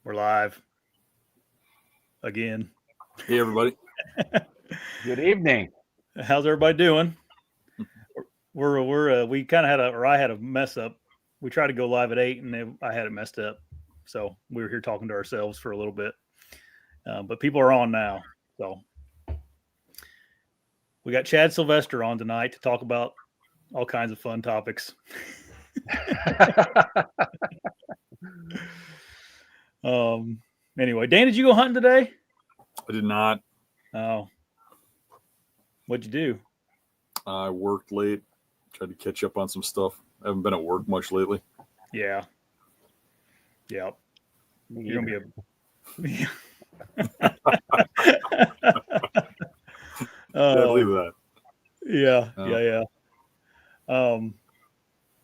We're live again. Hey, everybody. Good evening. How's everybody doing? We kind of I had a mess up. We tried to go live at 8 and I had it messed up. So we were here talking to ourselves for a little bit. But people are on now. So we got Chad Sylvester on tonight to talk about all kinds of fun topics. Anyway, Dan, did you go hunting today? I did not. Oh. What'd you do? I worked late. Tried to catch up on some stuff. I haven't been at work much lately. Yeah. Yep. You're gonna be Yeah, believe that. Yeah.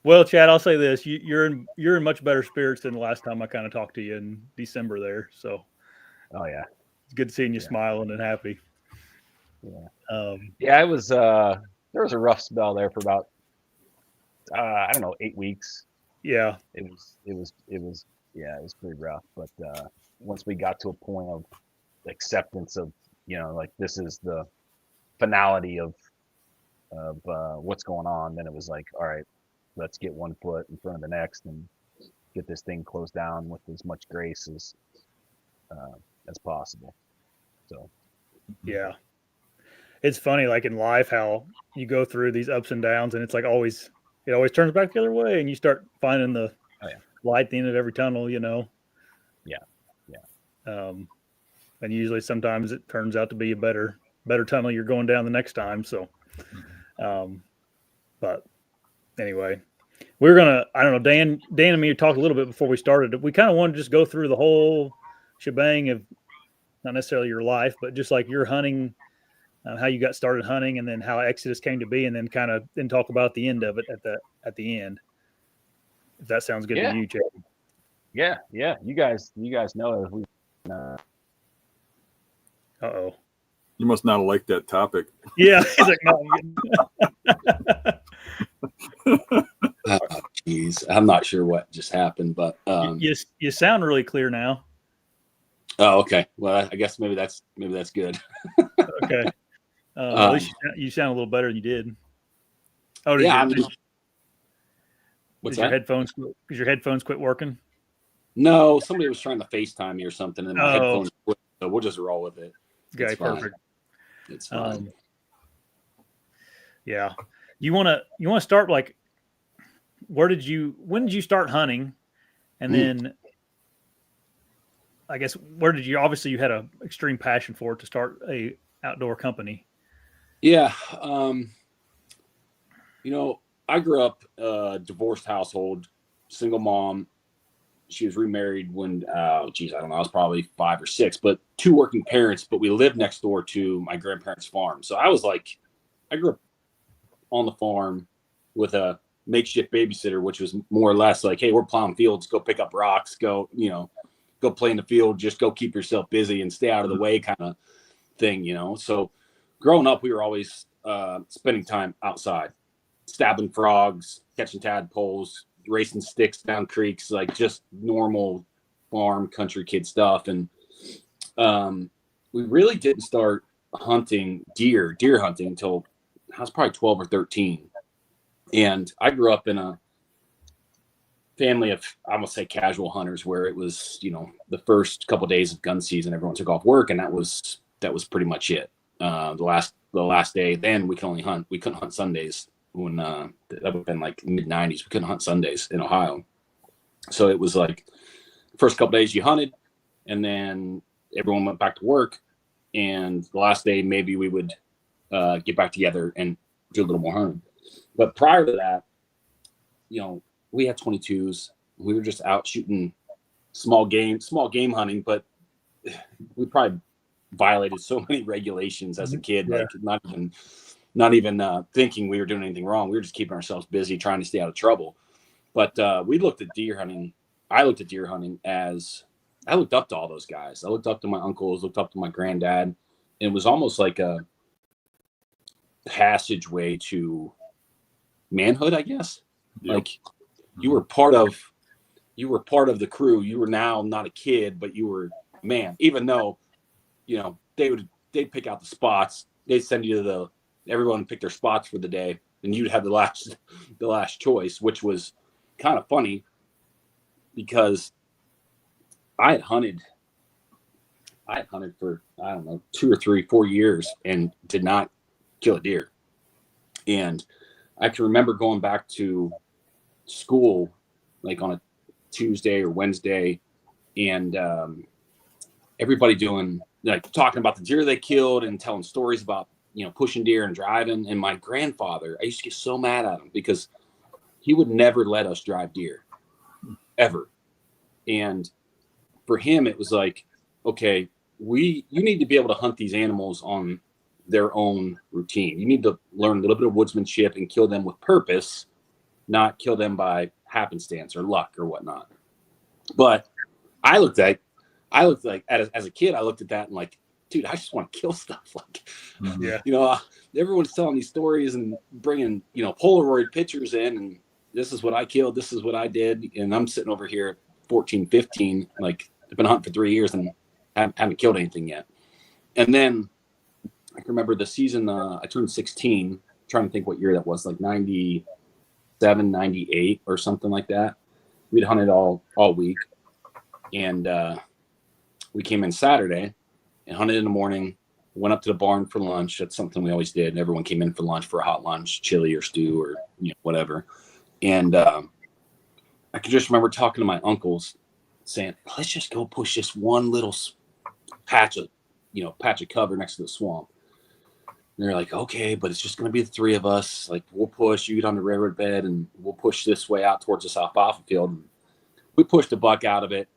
Well, Chad, I'll say this: you're in much better spirits than the last time I kind of talked to you in December there. So, oh yeah, it's good seeing you smiling and happy. Yeah. It was. There was a rough spell there for about 8 weeks. Yeah. It was pretty rough. But once we got to a point of acceptance of like this is the finality of what's going on, then it was like, all right, let's get one foot in front of the next and get this thing closed down with as much grace as possible. So yeah, it's funny, like in life, how you go through these ups and downs, and it's like it always turns back the other way, and you start finding the light at the end of every tunnel. Yeah. And usually, sometimes it turns out to be a better tunnel you're going down the next time. So, but anyway, we're gonna. I don't know. Dan and me talked a little bit before we started. We kind of wanted to just go through the whole shebang of not necessarily your life, but just like your hunting, how you got started hunting, and then how Exodus came to be, and then talk about the end of it at the end. If that sounds good to you, Chad. Yeah. You guys know if we. Uh-oh. You must not have liked that topic. Yeah. He's like, no. Geez, I'm not sure what just happened, but you sound really clear now. Oh, okay. Well, I guess maybe that's good. Okay. At least you sound a little better than you did. Oh, what's your that? headphones? Did your headphones quit working? No, somebody was trying to FaceTime me or something, and my headphones quit, so we'll just roll with it. Okay, perfect. It's fine. Yeah. You want to start like, when did you start hunting? And then I guess, obviously you had an extreme passion for it to start a outdoor company. Yeah. I grew up a divorced household, single mom. She was remarried when, I don't know, I was probably 5 or 6, but 2 working parents, but we lived next door to my grandparents' farm. So I grew up on the farm with a makeshift babysitter, which was more or less like, hey, we're plowing fields, go pick up rocks, go play in the field, just go keep yourself busy and stay out of the way kind of thing, So growing up, we were always spending time outside, stabbing frogs, catching tadpoles, racing sticks down creeks, like just normal farm country kid stuff. And we really didn't start hunting deer hunting until I was probably 12 or 13. And I grew up in a family of, I almost say casual hunters, where it was, the first couple of days of gun season, everyone took off work, and that was pretty much it. The last day, then we couldn't hunt Sundays. When that would have been like mid-90s, we couldn't hunt Sundays in Ohio. So it was like first couple days you hunted, and then everyone went back to work, and the last day maybe we would get back together and do a little more hunting. But prior to that, we had 22s. We were just out shooting small game hunting, but we probably violated so many regulations as a kid, like not even thinking we were doing anything wrong. We were just keeping ourselves busy, trying to stay out of trouble. But we looked at deer hunting. I looked at deer hunting as I looked up to all those guys. I looked up to my uncles, looked up to my granddad. And it was almost like a passageway to manhood, I guess. Yep. Like you were part of you were part of the crew. You were now not a kid, but you were a man. Even though, they'd pick out the spots. They'd send you to everyone pick their spots for the day, and you'd have the last choice, which was kind of funny because I had hunted for, I don't know, 2 or 3, 4 years and did not kill a deer. And I can remember going back to school like on a Tuesday or Wednesday, and everybody doing like talking about the deer they killed and telling stories about pushing deer and driving. And my grandfather, I used to get so mad at him because he would never let us drive deer ever. And for him, it was like, okay, you need to be able to hunt these animals on their own routine. You need to learn a little bit of woodsmanship and kill them with purpose, not kill them by happenstance or luck or whatnot. But I looked like as a kid, I looked at that and like, dude, I just want to kill stuff. Like, everyone's telling these stories and bringing, Polaroid pictures in, and this is what I killed. This is what I did. And I'm sitting over here at 14, 15, like I've been hunting for 3 years and haven't killed anything yet. And then I can remember the season, I turned 16, trying to think what year that was, like 97, 98 or something like that. We'd hunted all week. And we came in Saturday and hunted in the morning, went up to the barn for lunch. That's something we always did. Everyone came in for lunch, for a hot lunch, chili or stew or whatever. And I can just remember talking to my uncles saying, let's just go push this one little patch of cover next to the swamp. And they're like, okay, but it's just going to be the 3 of us. Like, we'll push, you get on the railroad bed, and we'll push this way out towards this alfalfa field. And we pushed a buck out of it.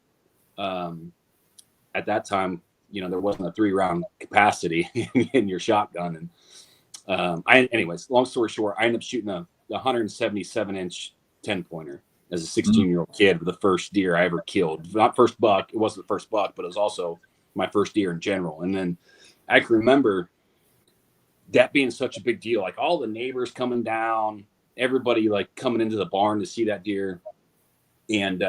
At that time, there wasn't a 3-round capacity in your shotgun. And anyways, long story short, I ended up shooting a 177-inch 10-pointer as a 16-year-old kid with the first deer I ever killed. Not first buck. It wasn't the first buck, but it was also my first deer in general. And then I can remember that being such a big deal, like all the neighbors coming down, everybody like coming into the barn to see that deer. And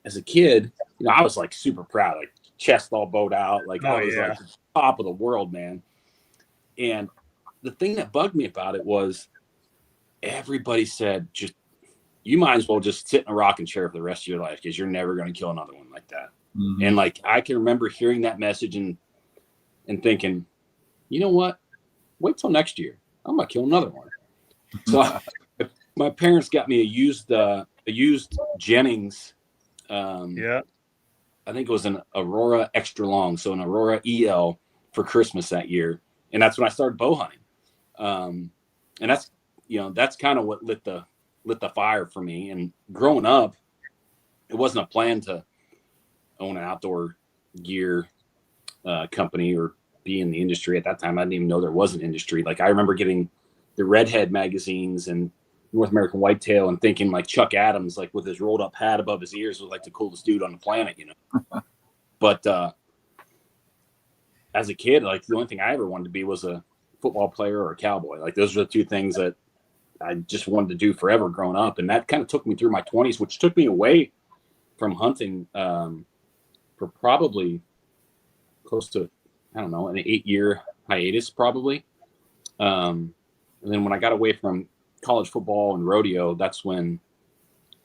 as a kid, I was like super proud, like chest all bowed out, like I was like top of the world, man. And the thing that bugged me about it was everybody said, just you might as well just sit in a rocking chair for the rest of your life because you're never going to kill another one like that. Mm-hmm. And like I can remember hearing that message and thinking, you know what? Wait till next year. I'm gonna kill another one. So my parents got me a used Jennings. I think it was an Aurora extra long, so an Aurora EL for Christmas that year, and that's when I started bow hunting. And that's kind of what lit the fire for me. And growing up, it wasn't a plan to own an outdoor gear company or be in the industry at that time. I didn't even know there was an industry. Like I remember getting the Redhead magazines and North American Whitetail and thinking like Chuck Adams, like with his rolled up hat above his ears, was like the coolest dude on the planet, But as a kid, like the only thing I ever wanted to be was a football player or a cowboy. Like those are the 2 things that I just wanted to do forever growing up. And that kind of took me through my 20s, which took me away from hunting for probably close to, I don't know, an 8-year hiatus probably. And then when I got away from college football and rodeo, that's when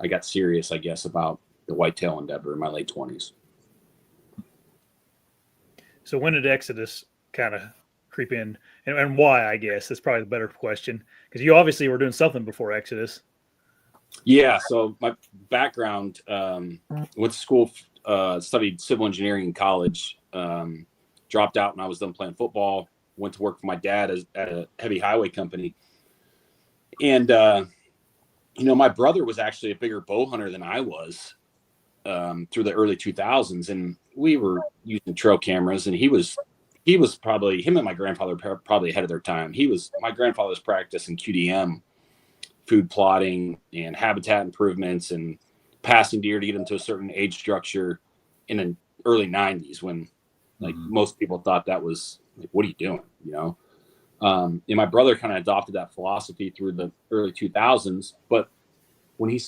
I got serious, I guess, about the whitetail endeavor in my late 20s. So when did Exodus kind of creep in, and why? I guess that's probably the better question, because you obviously were doing something before Exodus. Yeah. So my background, went to school, studied civil engineering in college, dropped out when I was done playing football, went to work for my dad at a heavy highway company. And, my brother was actually a bigger bow hunter than I was through the early 2000s. And we were using trail cameras, and he was probably, him and my grandfather probably ahead of their time. My grandfather's practicing QDM, food plotting and habitat improvements and passing deer to get them to a certain age structure in the early 90s when like most people thought that was like, what are you doing? And my brother kind of adopted that philosophy through the early 2000s, but when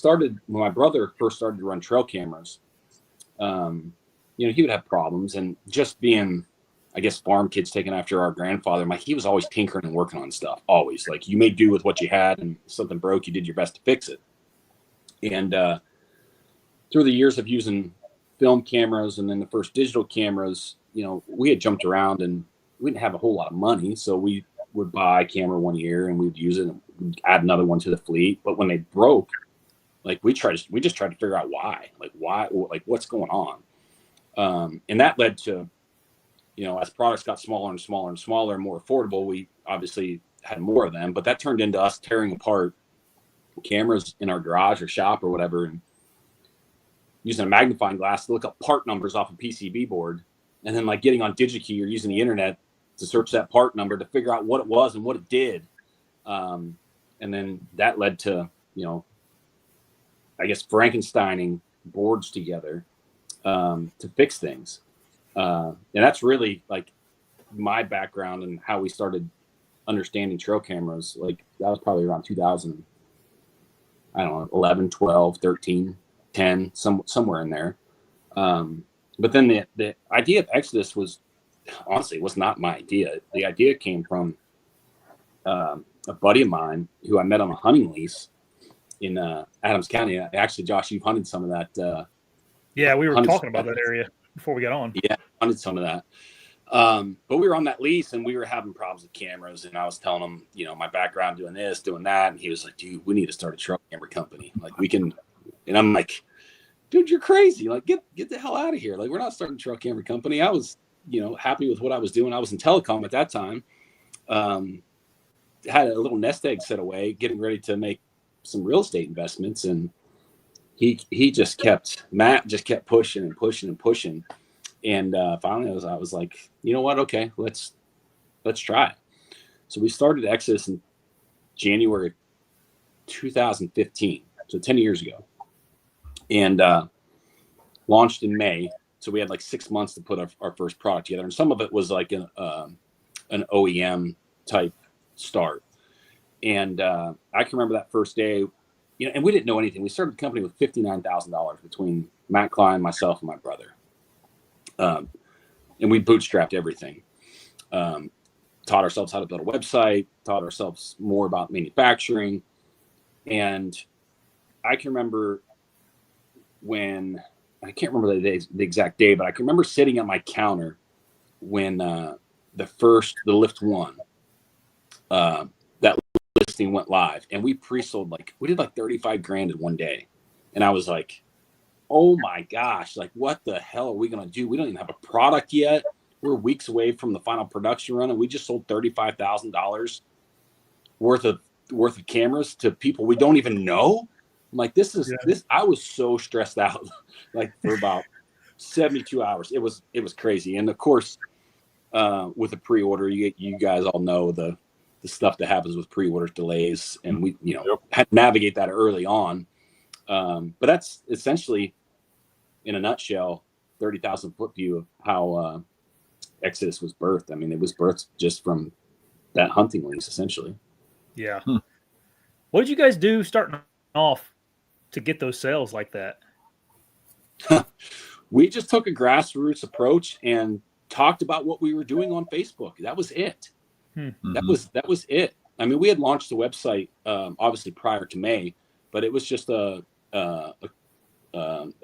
my brother first started to run trail cameras, he would have problems, and just being, I guess, farm kids taking after our grandfather, he was always tinkering and working on stuff. Always, like, you made do with what you had, and if something broke, you did your best to fix it. And through the years of using film cameras and then the first digital cameras, we had jumped around and we didn't have a whole lot of money, so we would buy a camera one year and we'd use it and we'd add another one to the fleet. But when they broke, like, we just tried to figure out why, what's going on. And that led to, as products got smaller and smaller and smaller and more affordable, we obviously had more of them, but that turned into us tearing apart cameras in our garage or shop or whatever, and using a magnifying glass to look up part numbers off a PCB board, and then like getting on DigiKey or using the internet to search that part number to figure out what it was and what it did. And then that led to, I guess, Frankensteining boards together to fix things. And that's really like my background and how we started understanding trail cameras. Like, that was probably around 2000, I don't know, 11, 12, 13, 10, somewhere in there. But then the idea of Exodus was not my idea. The idea came from a buddy of mine who I met on a hunting lease in Adams County. Actually, Josh, you've hunted some of that. Yeah, we were talking about that area before we got on. Yeah, hunted some of that. But we were on that lease and we were having problems with cameras, and I was telling him, my background doing this, doing that. And he was like, dude, we need to start a trail camera company. Like, we can. And I'm like, dude, you're crazy. Like, get the hell out of here. Like, we're not starting a trail camera company. I was, happy with what I was doing. I was in telecom at that time. Had a little nest egg set away, getting ready to make some real estate investments. And Matt just kept pushing and pushing and pushing. And finally I was like, you know what? Okay, let's try it. So we started Exodus in January 2015. So 10 years ago. And launched in May. So we had like 6 months to put our first product together. And some of it was like an OEM type start. And I can remember that first day, and we didn't know anything. We started the company with $59,000 between Matt Klein, myself, and my brother. And we bootstrapped everything. Taught ourselves how to build a website, taught ourselves more about manufacturing. And I can remember when, I can't remember the exact day, but I can remember sitting at my counter when the Lift 1, that listing went live, and we pre-sold, we did like 35 grand in one day. And I was like, oh my gosh, like, what the hell are we going to do? We don't even have a product yet. We're weeks away from the final production run, and we just sold $35,000 worth of cameras to people we don't even know. I'm like, this. I was so stressed out, like, for about 72 hours. It was crazy. And of course, with a pre-order, you guys all know the stuff that happens with pre-order delays, and we had to navigate that early on. But that's essentially, in a nutshell, 30,000 foot view of how Exodus was birthed. I mean, it was birthed just from that hunting lease, essentially. Yeah. What did you guys do starting off to get those sales like that? We just took a grassroots approach and talked about what we were doing on Facebook. That was it. That was it. I mean, we had launched the website obviously prior to May, but it was just a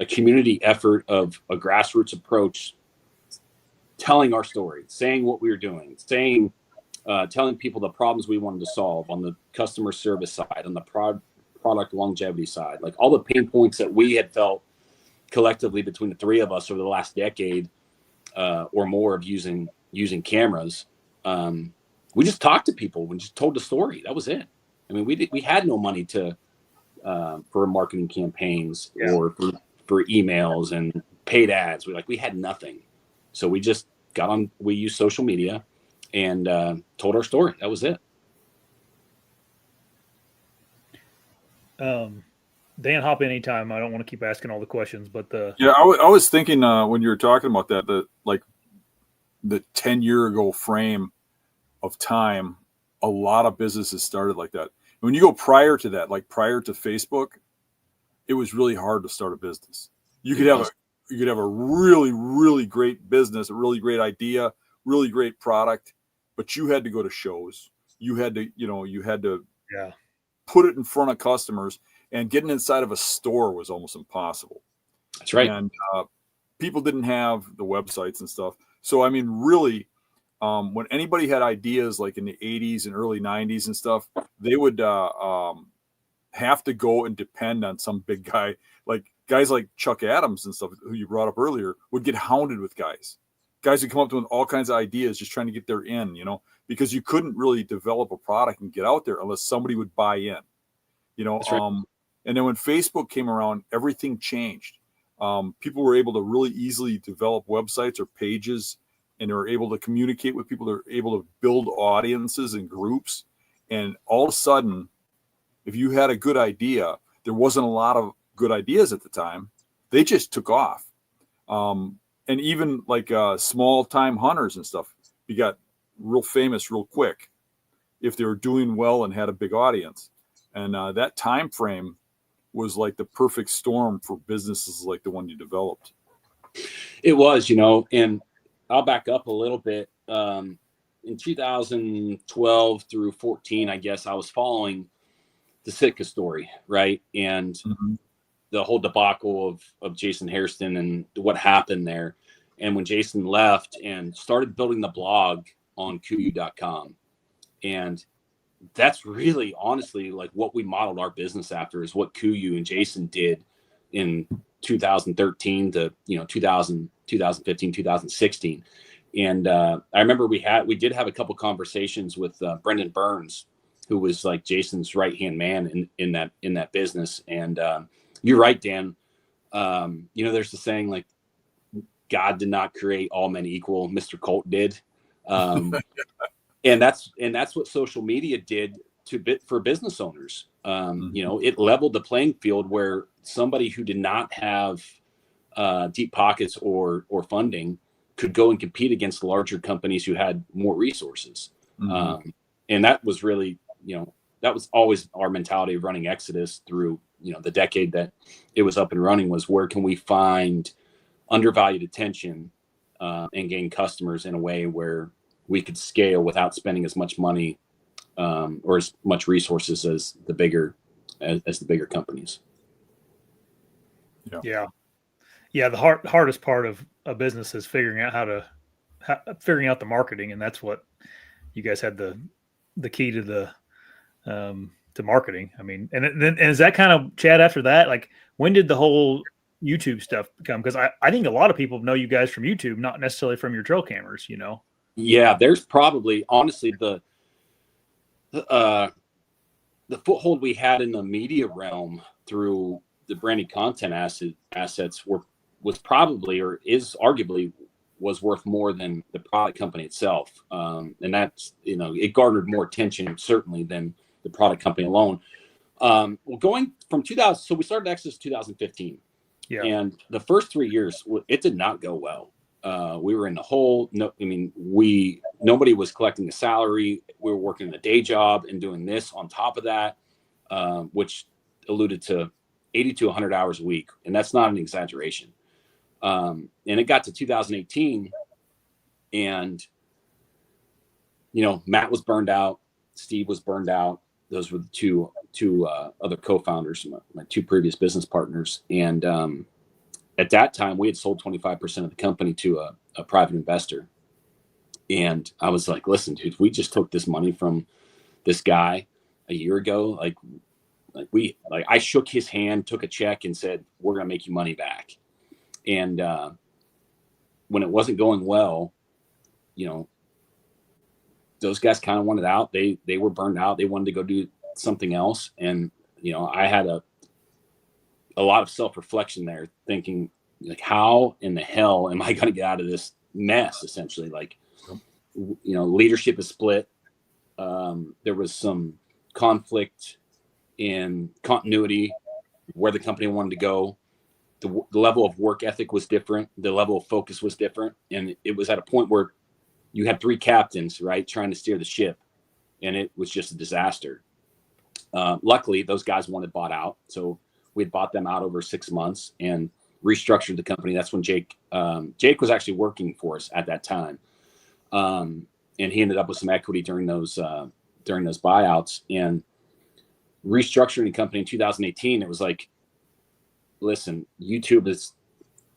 community effort of a grassroots approach, telling our story, saying what we were doing, telling people the problems we wanted to solve on the customer service side, on the product longevity side, like all the pain points that we had felt collectively between the three of us over the last decade or more of using cameras. We just talked to people. We just told the story. That was it. I mean, we had no money for marketing campaigns or for emails and paid ads. We had nothing. So we just we used social media and told our story. That was it. Dan, hop in anytime. I don't want to keep asking all the questions, but I was thinking when you were talking about that, the 10-year ago frame of time, a lot of businesses started like that. When you go prior to that, like prior to Facebook, it was really hard to start a business. You could have a really, really great business, a really great idea, really great product, but you had to go to shows. You had to put it in front of customers, and getting inside of a store was almost impossible. That's right. And people didn't have the websites and stuff. So, I mean, really, when anybody had ideas like in the 80s and early 90s and stuff, they would have to go and depend on some big guy, like guys like Chuck Adams and stuff, who you brought up earlier, would get hounded with guys. Guys would come up to him with all kinds of ideas, just trying to get their in, because you couldn't really develop a product and get out there unless somebody would buy in, Right. And then when Facebook came around, everything changed. People were able to really easily develop websites or pages, and they were able to communicate with people. They were able to build audiences and groups. And all of a sudden, if you had a good idea, there wasn't a lot of good ideas at the time. They just took off. And even like small time hunters and stuff, you got real famous real quick if they were doing well and had a big audience. And that time frame was like the perfect storm for businesses like the one you developed. It was, and I'll back up a little bit. In 2012 through 14, I guess I was following the Sitka story, right? And the whole debacle of Jason Hairston and what happened there. And when Jason left and started building the blog on Kuyu.com, and that's really honestly like what we modeled our business after, is what Kuyu and Jason did in 2013 to 2015, 2016. And I remember we did have a couple conversations with Brendan Burns, who was like Jason's right hand man in that business. And you're right, Dan. There's the saying, like, God did not create all men equal. Mr. Colt did. And that's what social media did for business owners. It leveled the playing field where somebody who did not have deep pockets or funding could go and compete against larger companies who had more resources. And that was really, that was always our mentality of running Exodus through, the decade that it was up and running, was where can we find undervalued attention and gain customers in a way where we could scale without spending as much money or as much resources as the bigger companies. Yeah. The hardest part of a business is figuring out figuring out the marketing, and that's what you guys had the key to to marketing. I mean, and is that kind of, Chad, after that, like, when did the whole YouTube stuff come? Because I think a lot of people know you guys from YouTube, not necessarily from your trail cameras. Yeah, there's probably, honestly, the foothold we had in the media realm through the branded content assets was probably, or is arguably, was worth more than the product company itself. And that's, it garnered more attention certainly than the product company alone. Well, going from 2000, so we started Exodus 2015. Yeah. And the first 3 years, it did not go well. We were in the hole. Nobody was collecting a salary. We were working a day job and doing this on top of that, which alluded to 80 to 100 hours a week. And that's not an exaggeration. And it got to 2018 and, Matt was burned out. Steve was burned out. Those were the two other co-founders, my two previous business partners. And, at that time, we had sold 25% of the company to a private investor. And I was like, listen, dude, we just took this money from this guy a year ago. I shook his hand, took a check and said, we're going to make you money back. And when it wasn't going well, those guys kind of wanted out. They were burned out. They wanted to go do something else. And, I had a lot of self-reflection there, thinking, like, how in the hell am I going to get out of this mess? Essentially, like, leadership is split. There was some conflict in continuity, where the company wanted to go. The level of work ethic was different. The level of focus was different. And it was at a point where you had three captains, right, trying to steer the ship. And it was just a disaster. Luckily, those guys wanted bought out. So We had bought them out over 6 months and restructured the company. That's when Jake was actually working for us at that time. And he ended up with some equity during those buyouts, and restructuring the company in 2018. It was like, listen, YouTube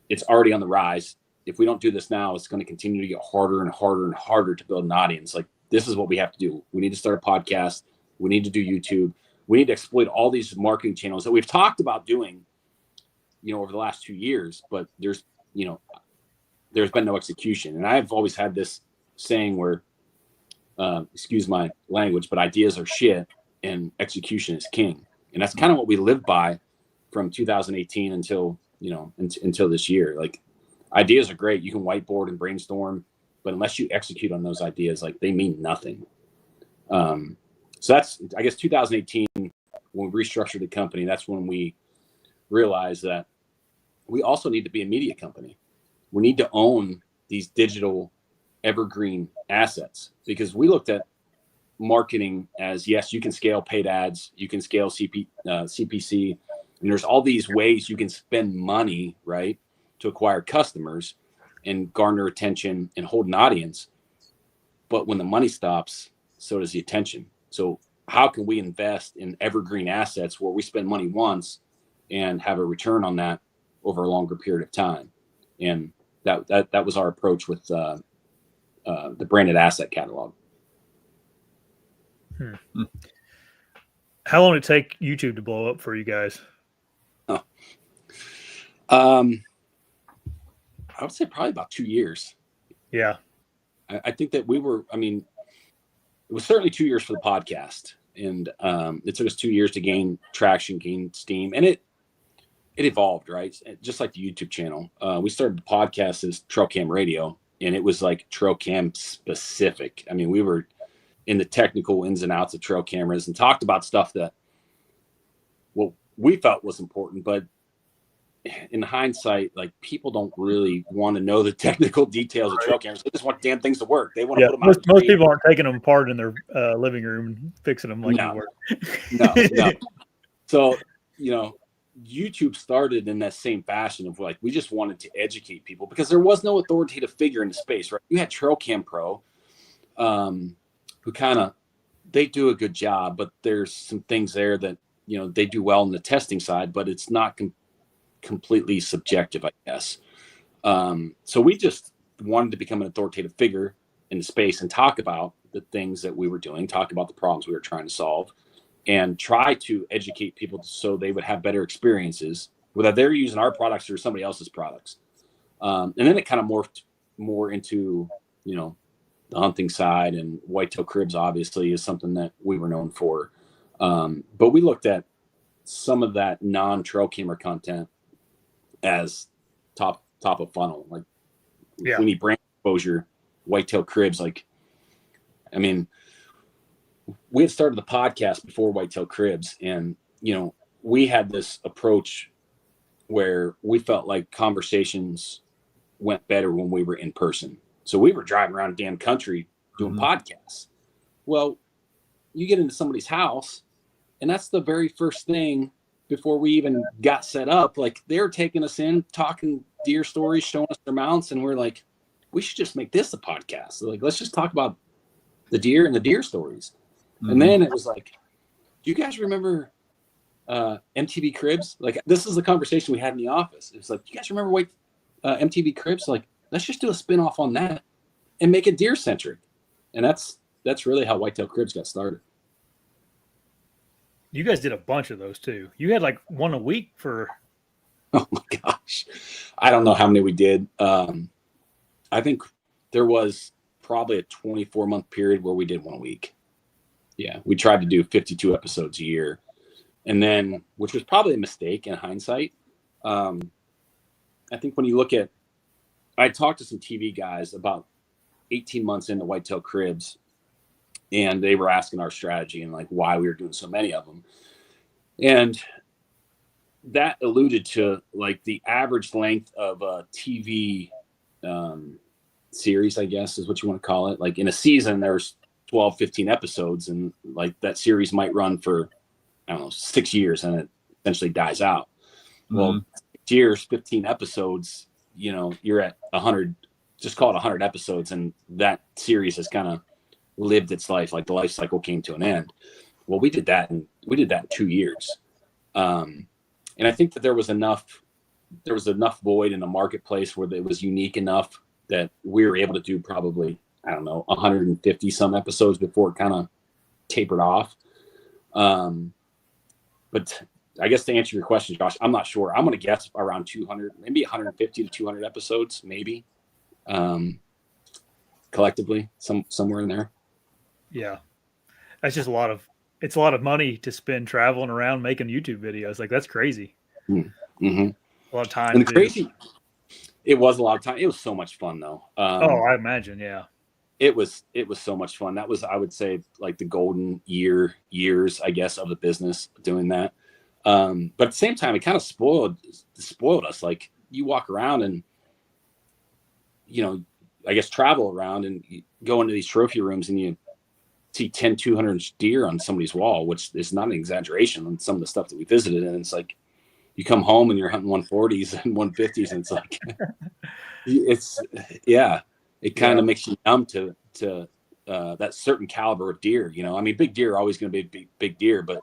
it's already on the rise. If we don't do this now, it's going to continue to get harder and harder and harder to build an audience. Like, this is what we have to do. We need to start a podcast. We need to do YouTube. We need to exploit all these marketing channels that we've talked about doing, over the last 2 years, but there's been no execution. And I've always had this saying where, excuse my language, but ideas are shit and execution is king. And that's kind of what we live by from 2018 until this year. Like, ideas are great. You can whiteboard and brainstorm, but unless you execute on those ideas, like, they mean nothing. So that's, I guess, 2018, when we restructured the company, that's when we realized that we also need to be a media company. We need to own these digital evergreen assets, because we looked at marketing as, yes, you can scale paid ads, you can scale CPC, and there's all these ways you can spend money, right, to acquire customers and garner attention and hold an audience. But when the money stops, so does the attention. So how can we invest in evergreen assets where we spend money once and have a return on that over a longer period of time? And that was our approach with the branded asset catalog. How long did it take YouTube to blow up for you guys? I would say probably about 2 years. Yeah. I think that it was certainly 2 years for the podcast, and it took us 2 years to gain traction, gain steam, and it evolved, right? Just like the YouTube channel. We started the podcast as Trail Cam Radio, and it was like trail cam specific. I mean, we were in the technical ins and outs of trail cameras and talked about stuff that, well, we felt was important, but in hindsight, like, people don't really want to know the technical details of trail cameras. They just want damn things to work. They want to put them out. Most people aren't taking them apart in their living room and fixing them like you were. No. So, YouTube started in that same fashion of, like, we just wanted to educate people because there was no authoritative figure in the space, right? You had Trail Cam Pro, who they do a good job, but there's some things there that, they do well on the testing side, but it's not completely subjective, I guess. So we just wanted to become an authoritative figure in the space and talk about the things that we were doing, talk about the problems we were trying to solve, and try to educate people so they would have better experiences, whether they're using our products or somebody else's products. And then it kind of morphed more into, the hunting side, and whitetail cribs obviously is something that we were known for. But we looked at some of that non-trail camera content as top of funnel. Like, we need brand exposure, whitetail cribs. Like, I mean, we had started the podcast before whitetail cribs, and, we had this approach where we felt like conversations went better when we were in person. So we were driving around the damn country doing podcasts. Well, you get into somebody's house, and that's the very first thing before we even got set up. Like, they're taking us in, talking deer stories, showing us their mounts, and we're like, we should just make this a podcast. So, like, let's just talk about the deer and the deer stories. And then it was like, do you guys remember MTV Cribs? Like, this is the conversation we had in the office. It's like, do you guys remember MTV Cribs? Like, let's just do a spinoff on that and make it deer centric. And that's really how Whitetail Cribs got started. You guys did a bunch of those too. You had like one a week for. Oh my gosh. I don't know how many we did. I think there was probably a 24-month period where we did one a week. Yeah. We tried to do 52 episodes a year. And then, which was probably a mistake in hindsight. I think when you look at, I talked to some TV guys about 18 months into Whitetail Cribs, and they were asking our strategy and like why we were doing so many of them. And that alluded to like the average length of a TV series, I guess is what you want to call it. Like, in a season, there's 12, 15 episodes, and like that series might run for, I don't know, 6 years, and essentially dies out. Mm-hmm. Well, 6 years, 15 episodes, you know, you're at 100, just call it 100 episodes. And that series has kind of lived its life. Like the life cycle came to an end. Well, we did that in 2 years. And I think that there was enough void in the marketplace where it was unique enough that we were able to do probably, I don't know, 150 some episodes before it kind of tapered off. But I guess to answer your question, Josh, I'm not sure. I'm going to guess around 200, maybe 150 to 200 episodes, maybe, collectively, somewhere in there. Yeah, that's just it's a lot of money to spend traveling around making YouTube videos. Like that's crazy. Mm-hmm. A lot of time. And it was a lot of time. It was so much fun though. I imagine. Yeah. It was so much fun. That was, I would say, like the golden years, I guess, of the business doing that. But at the same time, it kind of spoiled us. Like you walk around and, you know, I guess travel around and you go into these trophy rooms and you see 10, 200 deer on somebody's wall, which is not an exaggeration on some of the stuff that we visited. And it's like, you come home and you're hunting 140s and 150s. And it's like, it kind of makes you numb to that certain caliber of deer. You know, I mean, big deer are always going to be big deer, but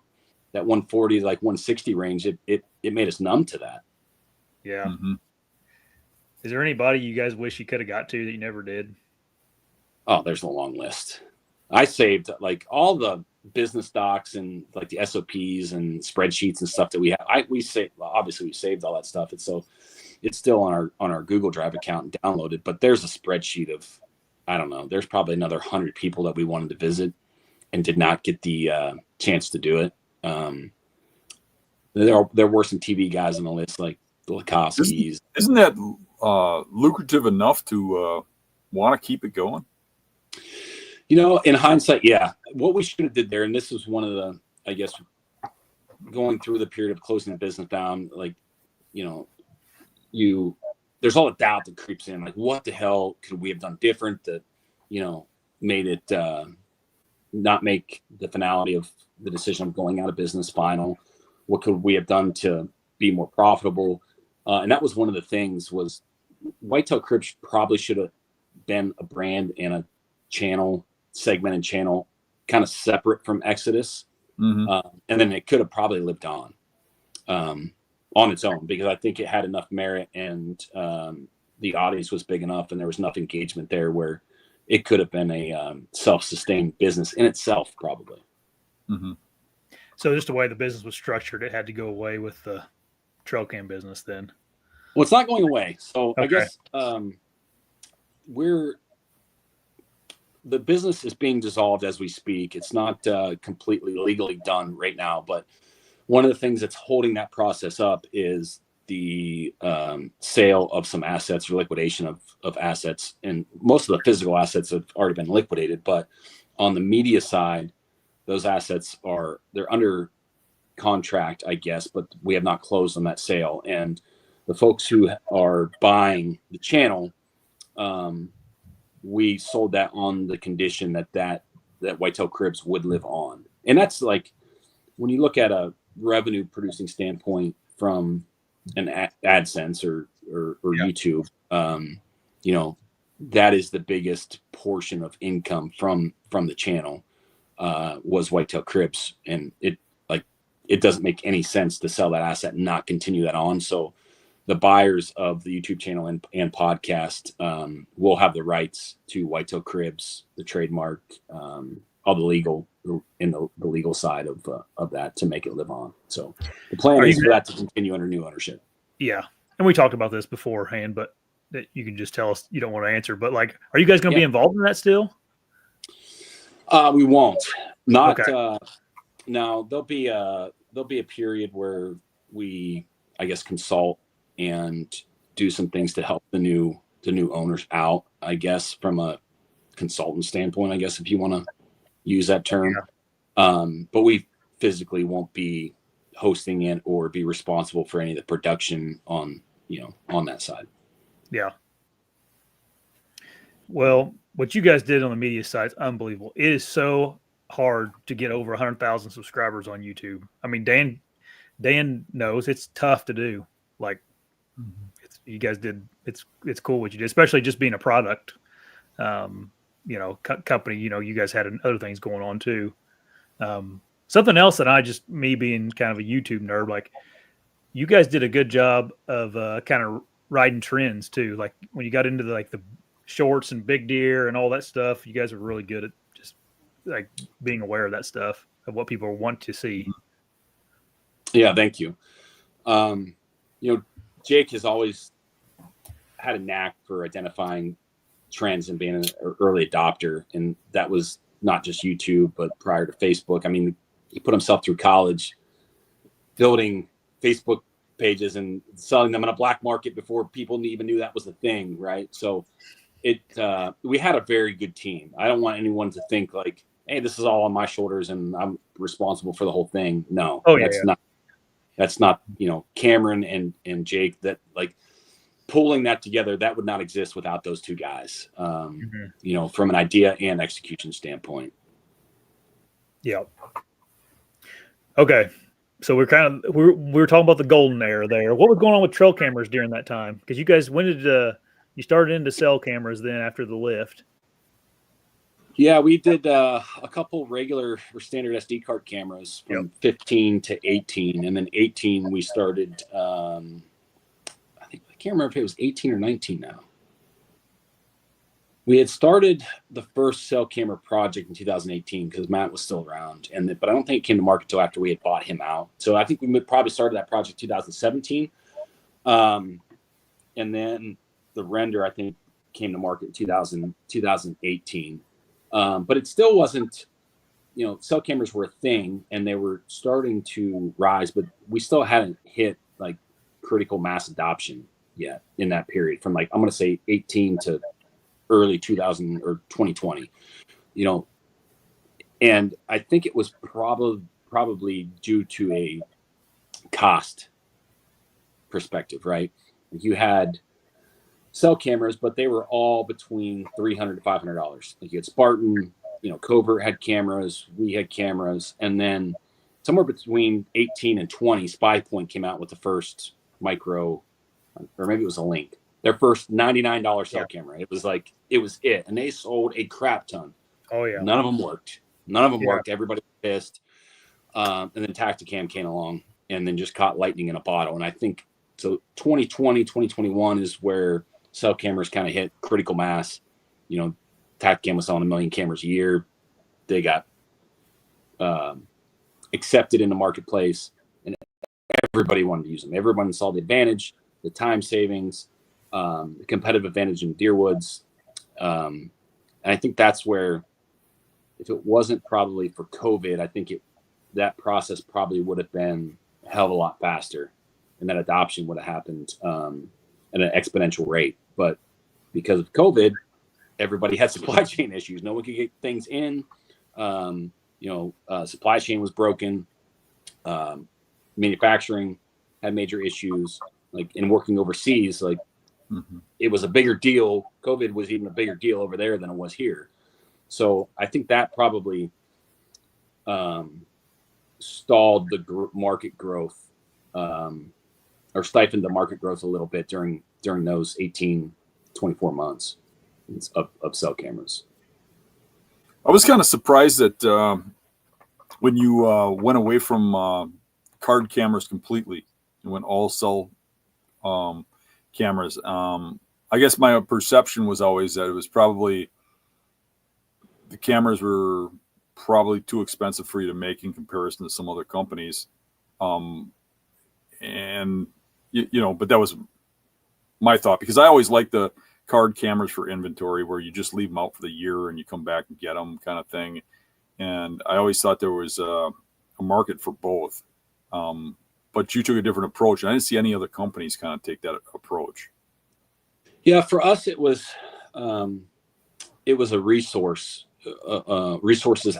that 140, like 160 range, it made us numb to that. Yeah. Mm-hmm. Is there anybody you guys wish you could have got to that you never did? Oh, there's a long list. I saved like all the business docs and like the SOPs and spreadsheets and stuff that we have. We saved all that stuff. It's still on our Google Drive account and downloaded, but there's a spreadsheet of, I don't know, there's probably another 100 people that we wanted to visit and did not get the chance to do it. There were some TV guys on the list, like the Lakoskis. Isn't that lucrative enough to want to keep it going? You know, in hindsight, yeah. What we should have did there, and this was one of the, I guess, going through the period of closing the business down, like, you know, there's all the doubt that creeps in. Like, what the hell could we have done different that, you know, made it not make the finality of the decision of going out of business final? What could we have done to be more profitable? And that was one of the things was Whitetail Cribs probably should have been a brand and a segmented channel kind of separate from Exodus. Mm-hmm. And then it could have probably lived on its own, because I think it had enough merit and the audience was big enough and there was enough engagement there where it could have been a self-sustained business in itself, probably. Mm-hmm. So just the way the business was structured, it had to go away with the trail cam business then. Well, it's not going away. So okay. I guess the business is being dissolved as we speak. It's not completely legally done right now, but one of the things that's holding that process up is the sale of some assets or liquidation of assets. And most of the physical assets have already been liquidated, but on the media side, those assets they're under contract, I guess, but we have not closed on that sale. And the folks who are buying the channel, we sold that on the condition that Whitetail Cribs would live on. And that's like, when you look at a revenue producing standpoint from an AdSense or YouTube, you know, that is the biggest portion of income from the channel was Whitetail Cribs. And it doesn't make any sense to sell that asset and not continue that on. So the buyers of the YouTube channel and podcast will have the rights to Whitetail Cribs, the trademark, all the legal in the legal side of that to make it live on. So the plan is for that to continue under new ownership. Yeah. And we talked about this beforehand, but that you can just tell us you don't want to answer. But like, are you guys going to be involved in that still? We won't. Not okay. No, there'll be a period where we, I guess, consult and do some things to help the new owners out, I guess, from a consultant standpoint, I guess, if you want to use that term. Yeah. But we physically won't be hosting it or be responsible for any of the production on that side. Yeah. Well, what you guys did on the media side is unbelievable. It is so hard to get over 100,000 subscribers on YouTube. I mean, Dan Dan knows it's tough to do. Like you guys did, it's cool what you did, especially just being a product, company. You guys had other things going on too. Something else that me being kind of a YouTube nerd, like you guys did a good job of kind of riding trends too. Like when you got into the shorts and big deer and all that stuff, you guys were really good at just like being aware of that stuff, of what people want to see. Yeah, thank you. Jake has always had a knack for identifying trends and being an early adopter, and that was not just YouTube, but prior to Facebook. I mean, he put himself through college building Facebook pages and selling them in a black market before people even knew that was a thing, right? So we had a very good team. I don't want anyone to think like, hey, this is all on my shoulders and I'm responsible for the whole thing. No, that's not, Cameron and Jake, that like pulling that together, that would not exist without those two guys, from an idea and execution standpoint. Yeah. Okay. So we're talking about the golden era there. What was going on with trail cameras during that time? Because you guys, when did you started into cell cameras then after the lift? Yeah, we did a couple regular or standard SD card cameras from 15 to 18. And then 18, we started, I can't remember if it was 18 or 19 now. We had started the first cell camera project in 2018 because Matt was still around. But I don't think it came to market until after we had bought him out. So I think we probably started that project 2017. And then the render, I think, came to market in 2018. But it still wasn't, cell cameras were a thing and they were starting to rise, but we still hadn't hit like critical mass adoption yet in that period from I'm going to say 18 to early 2000 or 2020, and I think it was probably due to a cost perspective, right? You had cell cameras, but they were all between $300 to $500. Like you had Spartan, Covert had cameras, we had cameras, and then somewhere between 18 and 20, Spypoint came out with the first micro, or maybe it was a Link, their first $99 cell camera. It was it, and they sold a crap ton. Oh yeah, none of them worked. Everybody was pissed. And then Tacticam came along, and then just caught lightning in a bottle. And I think so. 2020, 2021 is where cell cameras kind of hit critical mass. Tacticam was selling 1 million cameras a year. They got accepted in the marketplace, and everybody wanted to use them. Everyone saw the advantage, the time savings, the competitive advantage in deer woods. And I think that's where, if it wasn't probably for COVID, I think that process probably would have been a hell of a lot faster, and that adoption would have happened at an exponential rate. But because of COVID, everybody had supply chain issues. No one could get things in. Supply chain was broken. Manufacturing had major issues. In working overseas, it was a bigger deal. COVID was even a bigger deal over there than it was here. So I think that probably stalled the market growth, or stifled the market growth a little bit during those 18, 24 months of cell cameras. I was kind of surprised that when you went away from card cameras completely and went all cell cameras. I guess my perception was always that it was probably the cameras were probably too expensive for you to make in comparison to some other companies. But that was my thought, because I always liked the card cameras for inventory where you just leave them out for the year and you come back and get them kind of thing. And I always thought there was a market for both. But you took a different approach, and I didn't see any other companies kind of take that approach. Yeah, for us, it was a resources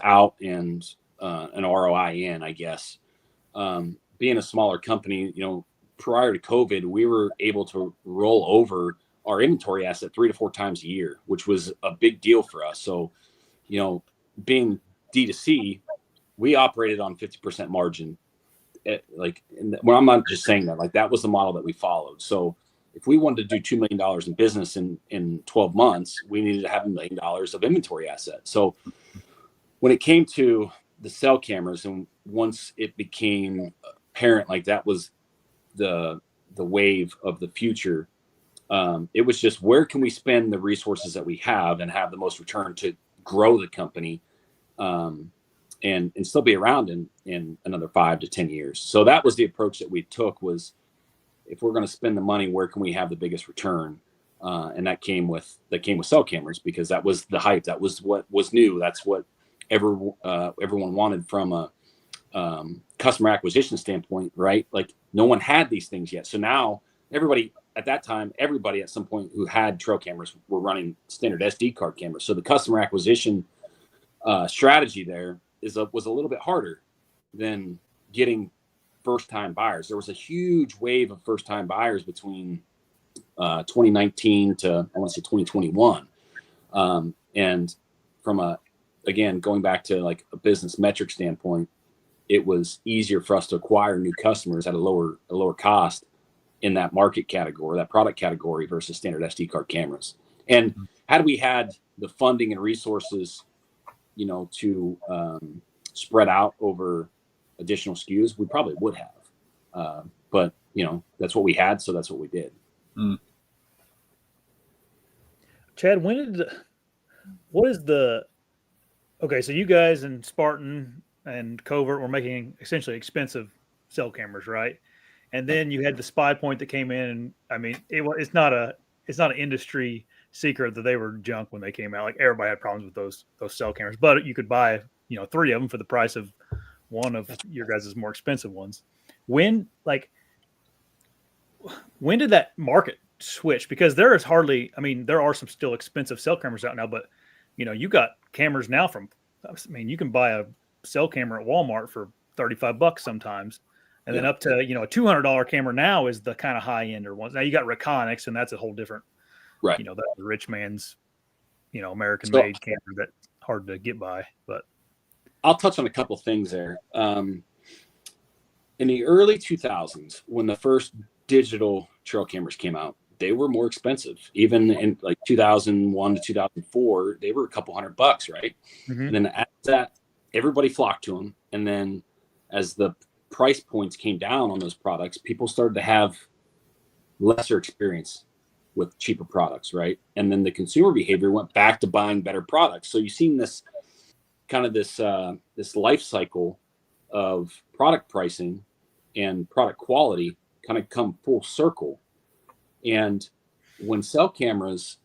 out and an ROI in, I guess. Being a smaller company, prior to COVID, we were able to roll over our inventory asset 3 to 4 times a year, which was a big deal for us. So, being D2C, we operated on 50% margin well, I'm not just saying that, like that was the model that we followed. So if we wanted to do $2 million in business in 12 months, we needed to have $1 million of inventory assets. So when it came to the cell cameras, and once it became apparent, like that was the wave of the future, it was just, where can we spend the resources that we have and have the most return to grow the company, and still be around in another 5 to 10 years. So that was the approach that we took, was if we're going to spend the money, where can we have the biggest return? And that came with cell cameras, because that was the hype. That was what was new. That's what everyone wanted from a customer acquisition standpoint, right? Like no one had these things yet. So now everybody at some point who had trail cameras were running standard SD card cameras. So the customer acquisition strategy there was a little bit harder than getting first-time buyers. There was a huge wave of first-time buyers between 2019 to, I want to say, 2021. And from again, going back to like a business metric standpoint, it was easier for us to acquire new customers at a lower cost in that market category, that product category, versus standard SD card cameras. And had we had the funding and resources, to spread out over additional SKUs, we probably would have. But that's what we had, so that's what we did. Chad, okay, so you guys and Spartan and Covert were making essentially expensive cell cameras, right? And then you had the Spypoint that came in, and I mean, it's not an industry secret that they were junk when they came out. Like everybody had problems with those cell cameras, but you could buy 3 of them for the price of one of your guys' more expensive ones. When did that market switch? Because there is hardly, I mean, there are some still expensive cell cameras out now, but you got cameras now you can buy a cell camera at Walmart for $35 sometimes. And then up to, a $200 camera now is the kind of high ender ones. Now you got Reconics, and that's a whole different, right. That's the rich man's, American made camera that's hard to get by. But I'll touch on a couple things there. In the early 2000s, when the first digital trail cameras came out, they were more expensive. Even in like 2001 to 2004, they were a couple $100, right? Mm-hmm. And then as that, everybody flocked to them. And then as the price points came down on those products, people started to have lesser experience with cheaper products, right? And then the consumer behavior went back to buying better products. So you've seen this kind of this life cycle of product pricing and product quality kind of come full circle. And when cell cameras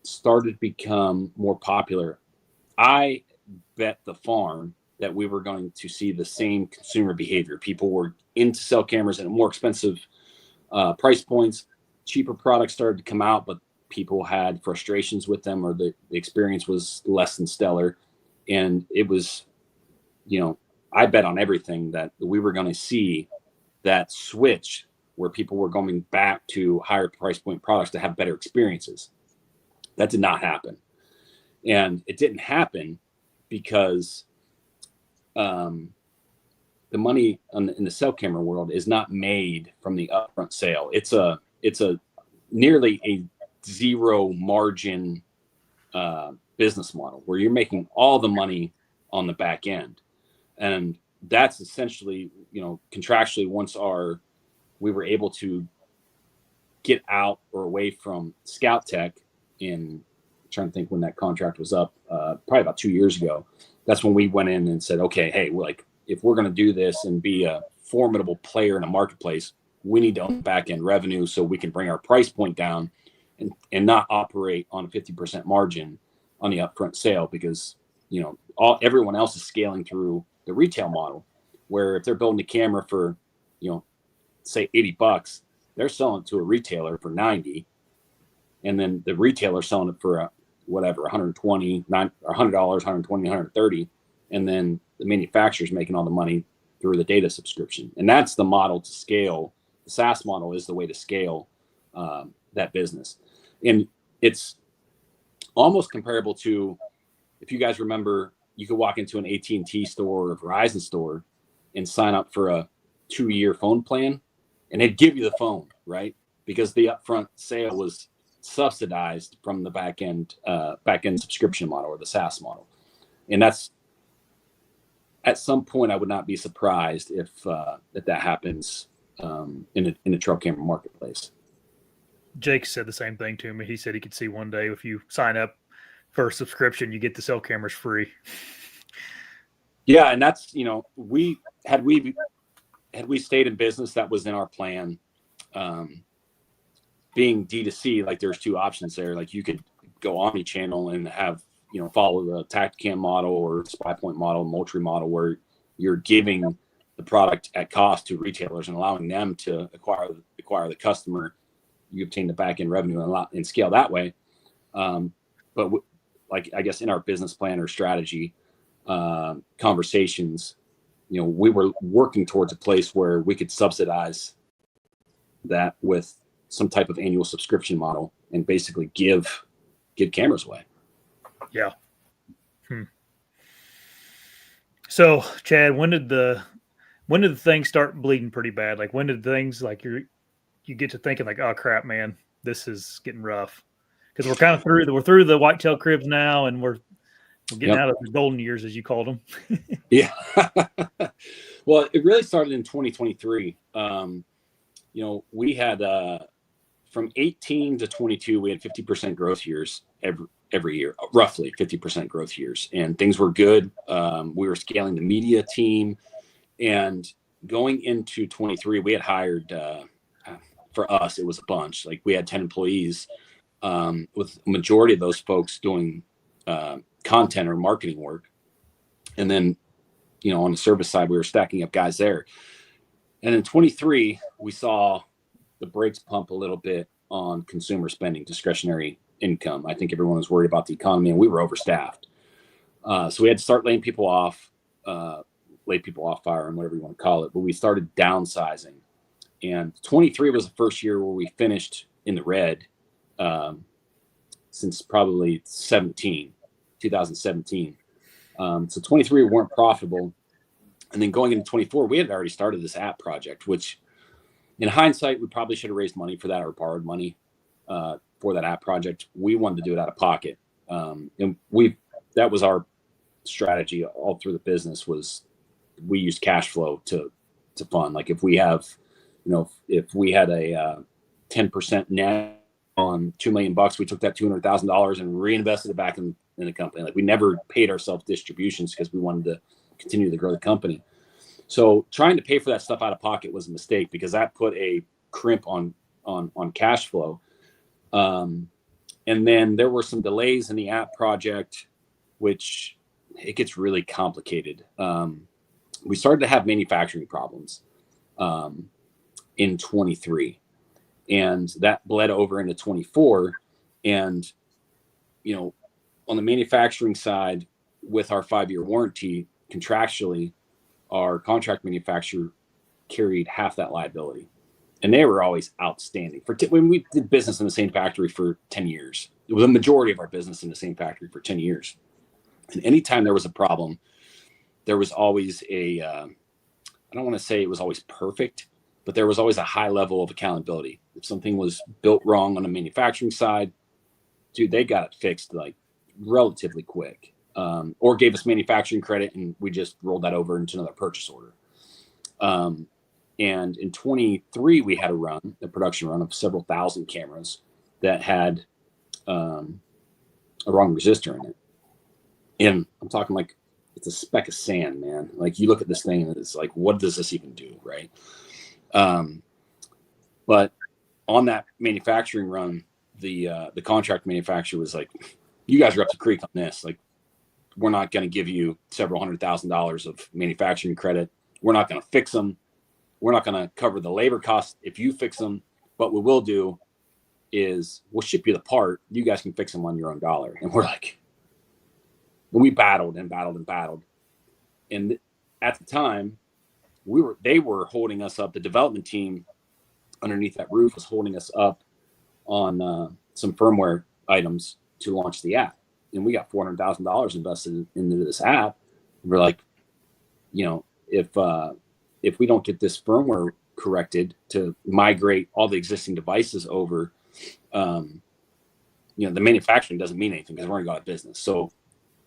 started to become more popular, I bet the farm that we were going to see the same consumer behavior. People were into cell cameras at more expensive price points. Cheaper products started to come out, but people had frustrations with them, or the experience was less than stellar. And it was, I bet on everything that we were going to see that switch where people were going back to higher price point products to have better experiences. That did not happen. And it didn't happen because the money in the cell camera world is not made from the upfront sale. It's a nearly a zero margin business model where you're making all the money on the back end. And that's essentially, contractually, once we were able to get out or away from Scout Tech I'm trying to think when that contract was up, probably about 2 years ago. That's when we went in and said, okay, hey, if we're going to do this and be a formidable player in a marketplace, we need to own back end revenue so we can bring our price point down and not operate on a 50% margin on the upfront sale, because, everyone else is scaling through the retail model, where if they're building a camera for, say $80, they're selling it to a retailer for $90. And then the retailer selling it for $120, $100, $120, $130. And then the manufacturer's making all the money through the data subscription. And that's the model to scale. The SaaS model is the way to scale that business. And it's almost comparable to, if you guys remember, you could walk into an AT&T store or a Verizon store and sign up for a 2-year phone plan, and they'd give you the phone, right? Because the upfront sale was subsidized from the back end subscription model or the SaaS model. And that's, at some point, I would not be surprised if that happens in a trail camera marketplace. Jake said the same thing to me. He said he could see one day if you sign up for a subscription, you get the cell cameras free. Yeah, and that's, we stayed in business, that was in our plan. Being D2C, like there's two options there. Like you could go omni-channel and have, follow the Tacticam model or Spypoint model, Moultrie model, where you're giving the product at cost to retailers and allowing them to acquire the customer. You obtain the back end revenue and scale that way. But I guess in our business plan or strategy conversations, we were working towards a place where we could subsidize that with some type of annual subscription model and basically give cameras away. Yeah. So Chad, when did the things start bleeding pretty bad? Like when did things like you get to thinking like, oh crap, man, this is getting rough? Because we're kind of through the whitetail cribs now, and we're getting out of the golden years, as you called them. Yeah. Well, it really started in 2023. We had from 18 to 22, we had 50% growth years every year, roughly 50% growth years, and things were good. We were scaling the media team, and going into 23, we had hired, for us, it was a bunch. Like we had 10 employees, with a majority of those folks doing content or marketing work. And then, on the service side, we were stacking up guys there. And in 23, we saw the brakes pump a little bit on consumer spending, discretionary income. I think everyone was worried about the economy, and we were overstaffed. So we had to start laying people off, fire, and whatever you want to call it. But we started downsizing. And 23 was the first year where we finished in the red since probably 2017. So 23 we weren't profitable. And then going into 24, we had already started this app project, which in hindsight, we probably should have raised money for that or borrowed money for that app project. We wanted to do it out of pocket. And that was our strategy all through the business, was we used cash flow to fund. Like if we have, if we had a 10% net on $2 million, we took that $200,000 and reinvested it back in the company. Like we never paid ourselves distributions because we wanted to continue to grow the company. So trying to pay for that stuff out of pocket was a mistake, because that put a crimp on cash flow. And then there were some delays in the app project, which it gets really complicated. We started to have manufacturing problems in 23, and that bled over into 24. And, on the manufacturing side, with our 5-year warranty, contractually, our contract manufacturer carried half that liability, and they were always outstanding. When we did business in the same factory for 10 years, it was a majority of our business in the same factory for 10 years. And anytime there was a problem, there was always I don't want to say it was always perfect, but there was always a high level of accountability. If something was built wrong on the manufacturing side, dude, they got it fixed like relatively quick. Or gave us manufacturing credit, and we just rolled that over into another purchase order. And in 23, we had a production run of several thousand cameras that had a wrong resistor in it. And I'm talking like it's a speck of sand, man. Like you look at this thing and it's like, what does this even do, right? But on that manufacturing run, the contract manufacturer was like, you guys are up the creek on this. Like, we're not going to give you several $100,000 of manufacturing credit. We're not going to fix them. We're not going to cover the labor costs if you fix them. But what we'll do is we'll ship you the part. You guys can fix them on your own dollar. And we're like, we battled and battled and battled. And at the time, they were holding us up. The development team underneath that roof was holding us up on some firmware items to launch the app. And we got $400,000 invested into this app. We're like, if if we don't get this firmware corrected to migrate all the existing devices over, the manufacturing doesn't mean anything because we're going to go out of business. So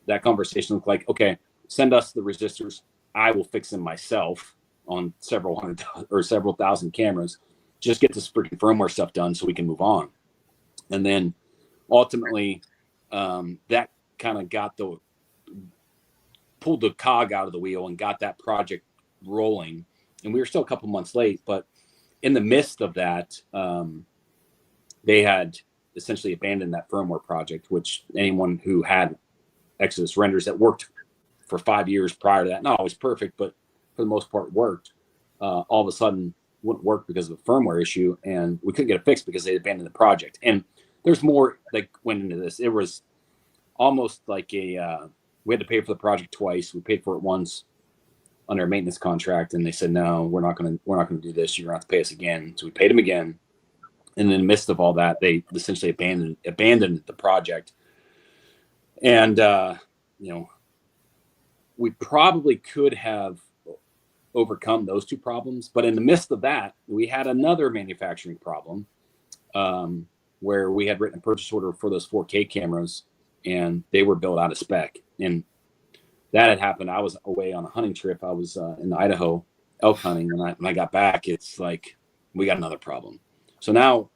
that conversation looked like, okay, send us the resistors. I will fix them myself on several hundred or several thousand cameras. Just get this freaking firmware stuff done so we can move on. And then ultimately, that kind of pulled the cog out of the wheel and got that project rolling. And we were still a couple months late, but in the midst of that, they had essentially abandoned that firmware project, which anyone who had Exodus renders that worked for 5 years prior to that, not always perfect, but for the most part worked, all of a sudden wouldn't work because of a firmware issue, and we couldn't get it fixed because they abandoned the project. And there's more that went into this. It was almost like we had to pay for the project twice. We paid for it once under a maintenance contract, and they said, no, we're not going to do this. You're going to have to pay us again. So we paid them again. And in the midst of all that, they essentially abandoned the project. And, we probably could have overcome those two problems. But in the midst of that, we had another manufacturing problem where we had written a purchase order for those 4K cameras, and they were built out of spec. And that had happened. I was away on a hunting trip. I was in Idaho elk hunting. And when I got back, it's like, we got another problem. So now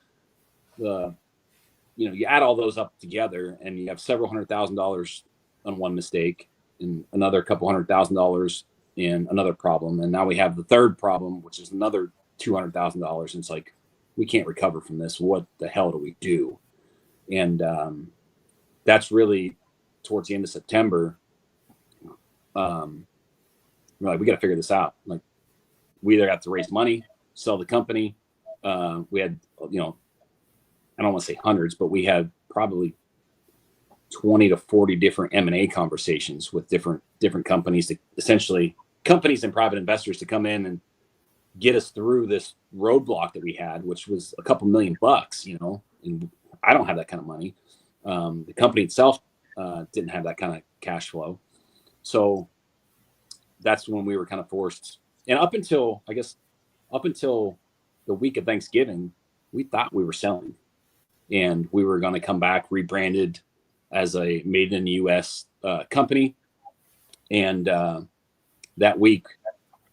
you add all those up together and you have several $100,000 on one mistake and another couple $100,000 in another problem. And now we have the third problem, which is another $200,000. And it's like, we can't recover from this. What the hell do we do? And that's really towards the end of September. We're like, we got to figure this out. Like, we either have to raise money, sell the company. We had, I don't want to say hundreds, but we had probably 20 to 40 different M&A conversations with different companies, to essentially companies and private investors to come in and get us through this roadblock that we had, which was a couple $1 million, and I don't have that kind of money. The company itself didn't have that kind of cash flow. So that's when we were kind of forced. And up until the week of Thanksgiving, we thought we were selling and we were going to come back rebranded as a made in the US company. And that week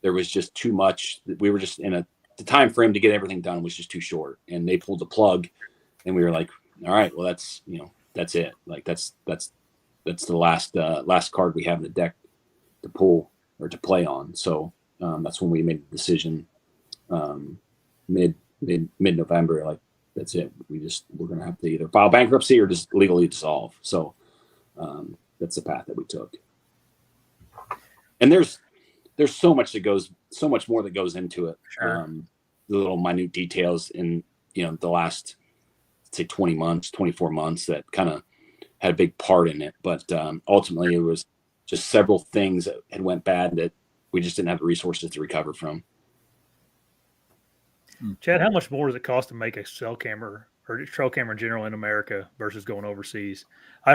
there was just too much. We were just in the time frame to get everything done was just too short, and they pulled the plug, and we were like, all right, well, that's it. Like that's the last card we have in the deck to pull or to play on. So that's when we made the decision mid-November, like, that's it. We're going to have to either file bankruptcy or just legally dissolve. So that's the path that we took. And there's so much more that goes into it. Sure. The little minute details in, the last, say 24 months that kind of had a big part in it. But ultimately it was just several things that had went bad that we just didn't have the resources to recover from. Chad, how much more does it cost to make a cell camera or trail camera in general in America versus going overseas? I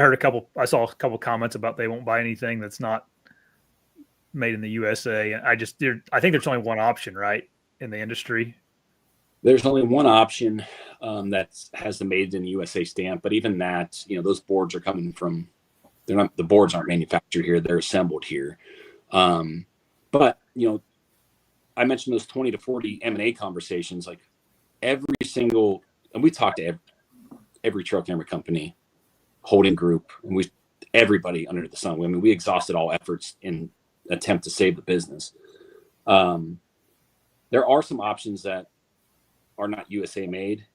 saw a couple comments about they won't buy anything that's not made in the USA. And I think there's only one option, right, in the industry. There's only one option that has the made in the USA stamp, but even that, those boards are coming from, the boards aren't manufactured here, they're assembled here. But I mentioned those 20 to 40 M&A conversations, like every single, and we talked to every trail camera company, holding group, and everybody under the sun. We exhausted all efforts in attempt to save the business. There are some options that are not USA made,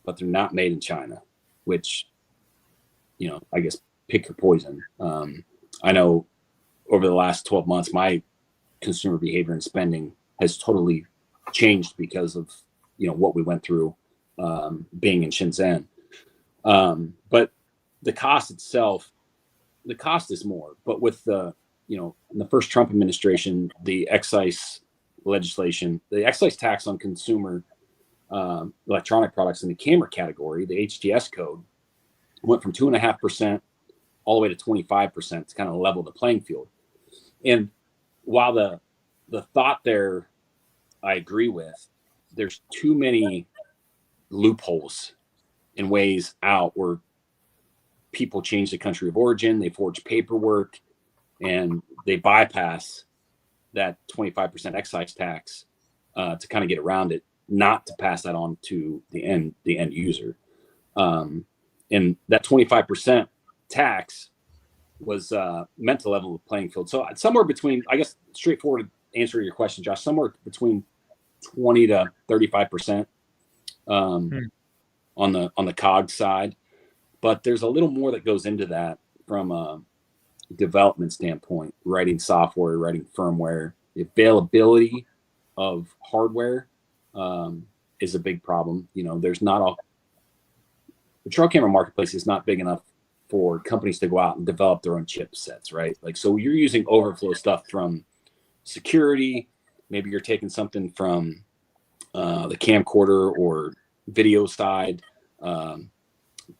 but they're not made in China, which, I guess pick your poison. I know over the last 12 months, my consumer behavior and spending has totally changed because of, what we went through being in Shenzhen. But the cost itself, the cost is more, but with in the first Trump administration, the excise legislation, the excise tax on consumer electronic products in the camera category, the HTS code, went from 2.5% all the way to 25% to kind of level the playing field. And while the thought there I agree with. There's too many loopholes and ways out where people change the country of origin, they forge paperwork, and they bypass that 25% excise tax to kind of get around it, not to pass that on to the end user. And that 25% tax was meant to level the playing field. So somewhere between, I guess, straightforward answer to your question, Josh, somewhere between 20 to 35% on the COGS side. But there's a little more that goes into that from a development standpoint, writing software, writing firmware. The availability of hardware is a big problem. You know, there's not the trail camera marketplace is not big enough for companies to go out and develop their own chipsets, right? Like, so you're using overflow stuff from security. Maybe you're taking something from the camcorder or video side,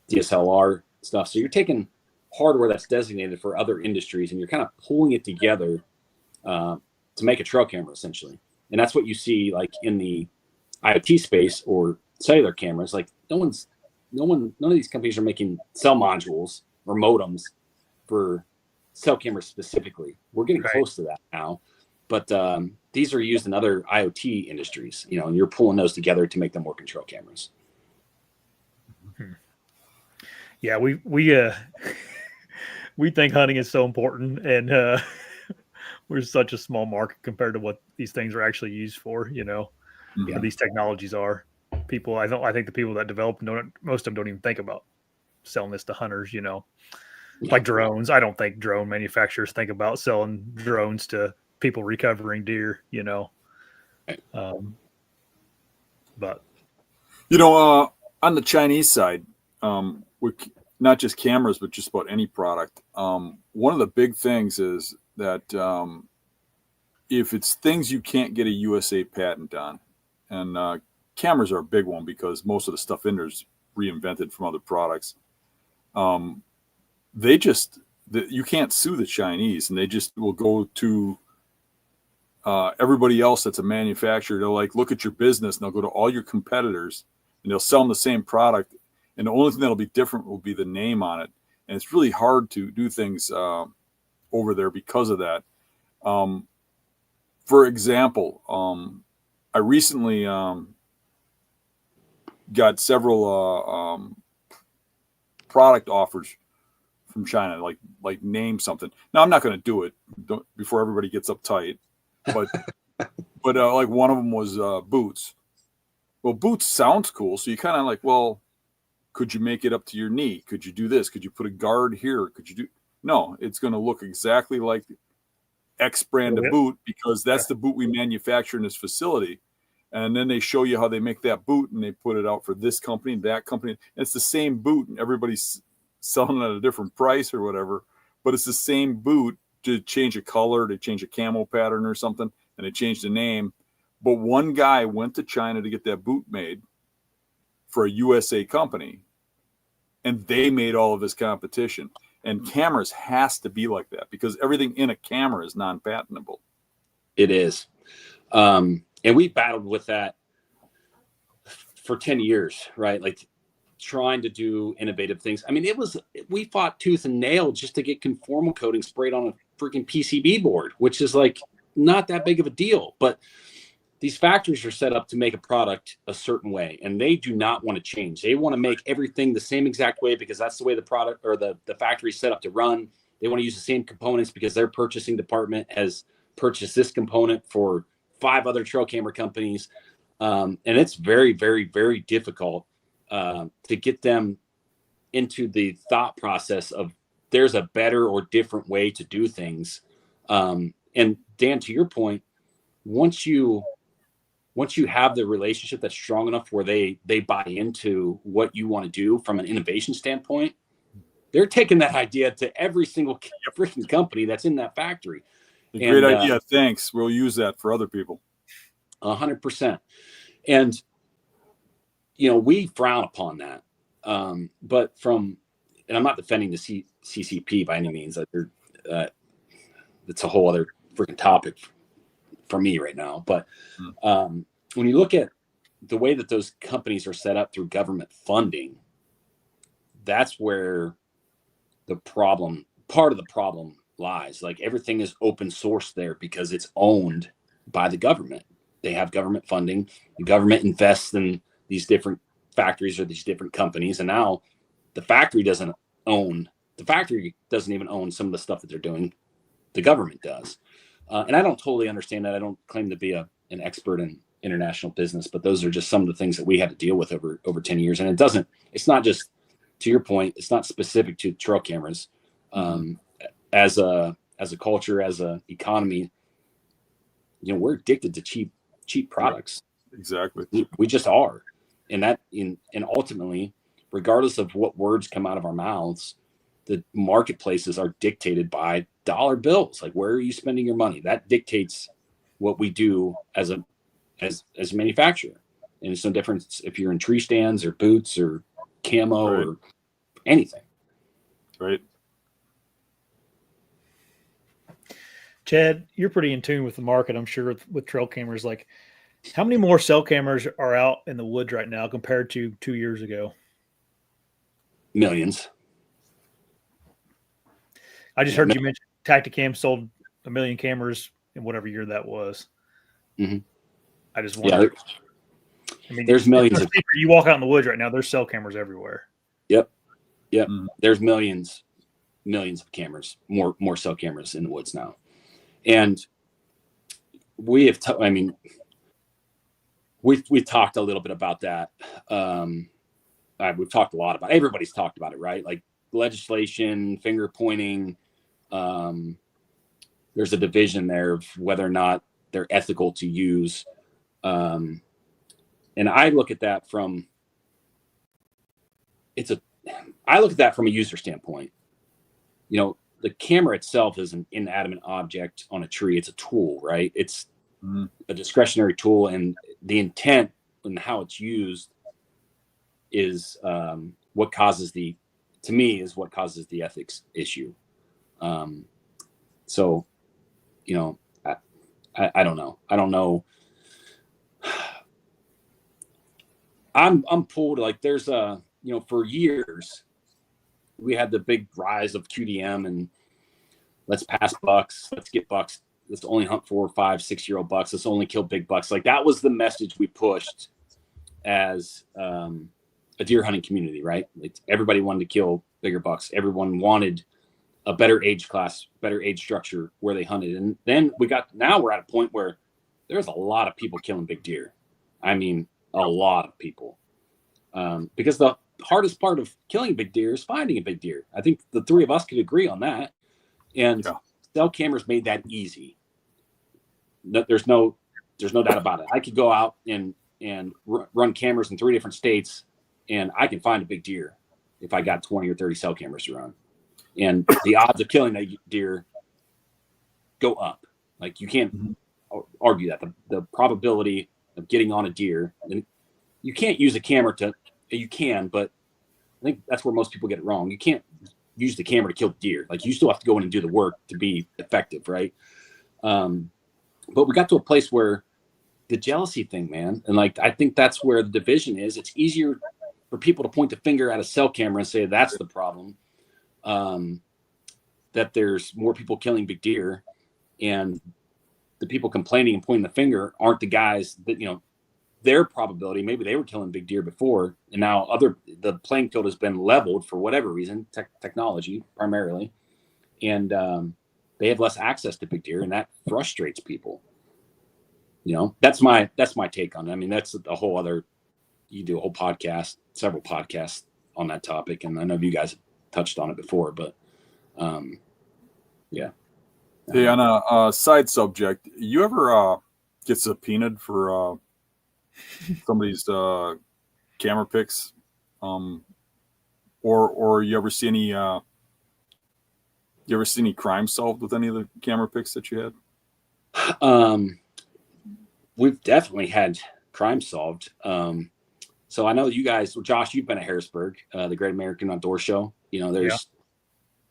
DSLR stuff. So you're taking hardware that's designated for other industries and you're kind of pulling it together to make a trail camera essentially. And that's what you see like in the IoT space or cellular cameras. Like none of these companies are making cell modules or modems for cell cameras specifically. We're getting close to that now, but these are used in other IoT industries, you know, and you're pulling those together to make them work in trail cameras. Yeah, we we think hunting is so important, and we're such a small market compared to what these things are actually used for. You know, Yeah. what these technologies are. People, I think the people that develop them most of them don't even think about selling this to hunters. You know, like drones. I don't think drone manufacturers think about selling drones to people recovering deer. You know, but You know, on the Chinese side, with not just cameras, but just about any product, one of the big things is that if it's things you can't get a USA patent on, and cameras are a big one because most of the stuff in there is reinvented from other products. You can't sue the Chinese, and they just will go to everybody else that's a manufacturer. They'll like look at your business, and they'll go to all your competitors, and they'll sell them the same product. And the only thing that'll be different will be the name on it. And it's really hard to do things over there because of that. For example, I recently got several product offers from China, like name something. Now I'm not going to do it before everybody gets uptight, but like one of them was boots. Well, boots sounds cool, so you kind of like, well, could you make it up to your knee? Could you do this? Could you put a guard here? Could you do? No, it's going to look exactly like X brand of boot because that's the boot we manufacture in this facility. And then they show you how they make that boot, and they put it out for this company, that company. And it's the same boot, and everybody's selling it at a different price or whatever. But it's the same boot. To change a color, to change a camo pattern or something, and they changed the name. But one guy went to China to get that boot made for a USA company, and they made all of his competition. And cameras has to be like that because everything in a camera is non-patentable. It is. And we battled with that for 10 years, right? Like trying to do innovative things. I mean, we fought tooth and nail just to get conformal coating sprayed on a freaking PCB board, which is like not that big of a deal. But these factories are set up to make a product a certain way, and they do not want to change. They want to make everything the same exact way because that's the way the product or the factory is set up to run. They want to use the same components because their purchasing department has purchased this component for 5 other trail camera companies. And it's very, very, very difficult to get them into the thought process of there's a better or different way to do things. And Dan, to your point, once you have the relationship that's strong enough where they buy into what you want to do from an innovation standpoint, they're taking that idea to every single freaking company that's in that factory. Great idea. Thanks. We'll use that for other people. 100%. And, you know, we frown upon that. But and I'm not defending the CCP by any means. That's a whole other freaking topic for me right now. But when you look at the way that those companies are set up through government funding, that's where part of the problem lies. Like everything is open source there because it's owned by the government. They have government funding. The government invests in these different factories or these different companies. And now the factory doesn't even own some of the stuff that they're doing. The government does. And I don't totally understand that. I don't claim to be an expert in international business, but those are just some of the things that we had to deal with over 10 years. And it's not just, to your point, it's not specific to trail cameras. As a culture, as a economy, we're addicted to cheap products. Exactly. We just are. And ultimately, regardless of what words come out of our mouths, the marketplaces are dictated by dollar bills. Like, where are you spending your money? That dictates what we do as a manufacturer. And it's no difference if you're in tree stands or boots or camo or anything. Right. Chad, you're pretty in tune with the market, I'm sure, with trail cameras. Like, how many more cell cameras are out in the woods right now compared to 2 years ago? Millions. I just heard you mention Tacticam sold 1 million cameras in whatever year that was. Mm-hmm. I just wonder. There's millions. You walk out in the woods right now, there's cell cameras everywhere. Yep. There's millions of cameras, more cell cameras in the woods now. And we have, we've talked a little bit about that. We've talked a lot about, everybody's talked about it, right? Like legislation, finger pointing. There's a division there of whether or not they're ethical to use. And I look at that from a user standpoint. The camera itself is an inanimate object on a tree. It's a tool, right? It's a discretionary tool, and the intent and how it's used is what causes the ethics issue. So, I don't know. I don't know. I'm pulled, like there's for years we had the big rise of QDM and let's pass bucks, let's get bucks, let's only hunt 4, 5, 6-year-old bucks, let's only kill big bucks. Like that was the message we pushed as a deer hunting community, right? Like everybody wanted to kill bigger bucks. Everyone wanted a better age class, better age structure where they hunted. And then now we're at a point where there's a lot of people killing big deer. I mean, a lot of people. Because the hardest part of killing big deer is finding a big deer. I think the three of us could agree on that. And cell cameras made that easy. There's no doubt about it. I could go out and run cameras in 3 different states, and I can find a big deer if I got 20 or 30 cell cameras to run. And the odds of killing that deer go up. Like you can't argue that. The probability of getting on a deer, and you can't use a camera you can, but I think that's where most people get it wrong. You can't use the camera to kill deer. Like you still have to go in and do the work to be effective, right? But we got to a place where the jealousy thing, man, and like I think that's where the division is. It's easier for people to point the finger at a cell camera and say that's the problem. That there's more people killing big deer, and the people complaining and pointing the finger aren't the guys that their probability, maybe they were killing big deer before, and now the playing field has been leveled for whatever reason, technology primarily, and they have less access to big deer, and that frustrates people. That's my take on it. I mean, that's a whole other. You do a whole podcast, several podcasts on that topic, and I know you guys have touched on it before, but yeah. Hey, on a side subject, you ever get subpoenaed for somebody's camera pics, or you ever see any crime solved with any of the camera pics that you had? We've definitely had crime solved. So I know you guys, Josh, you've been at Harrisburg, the Great American Outdoor Show. There's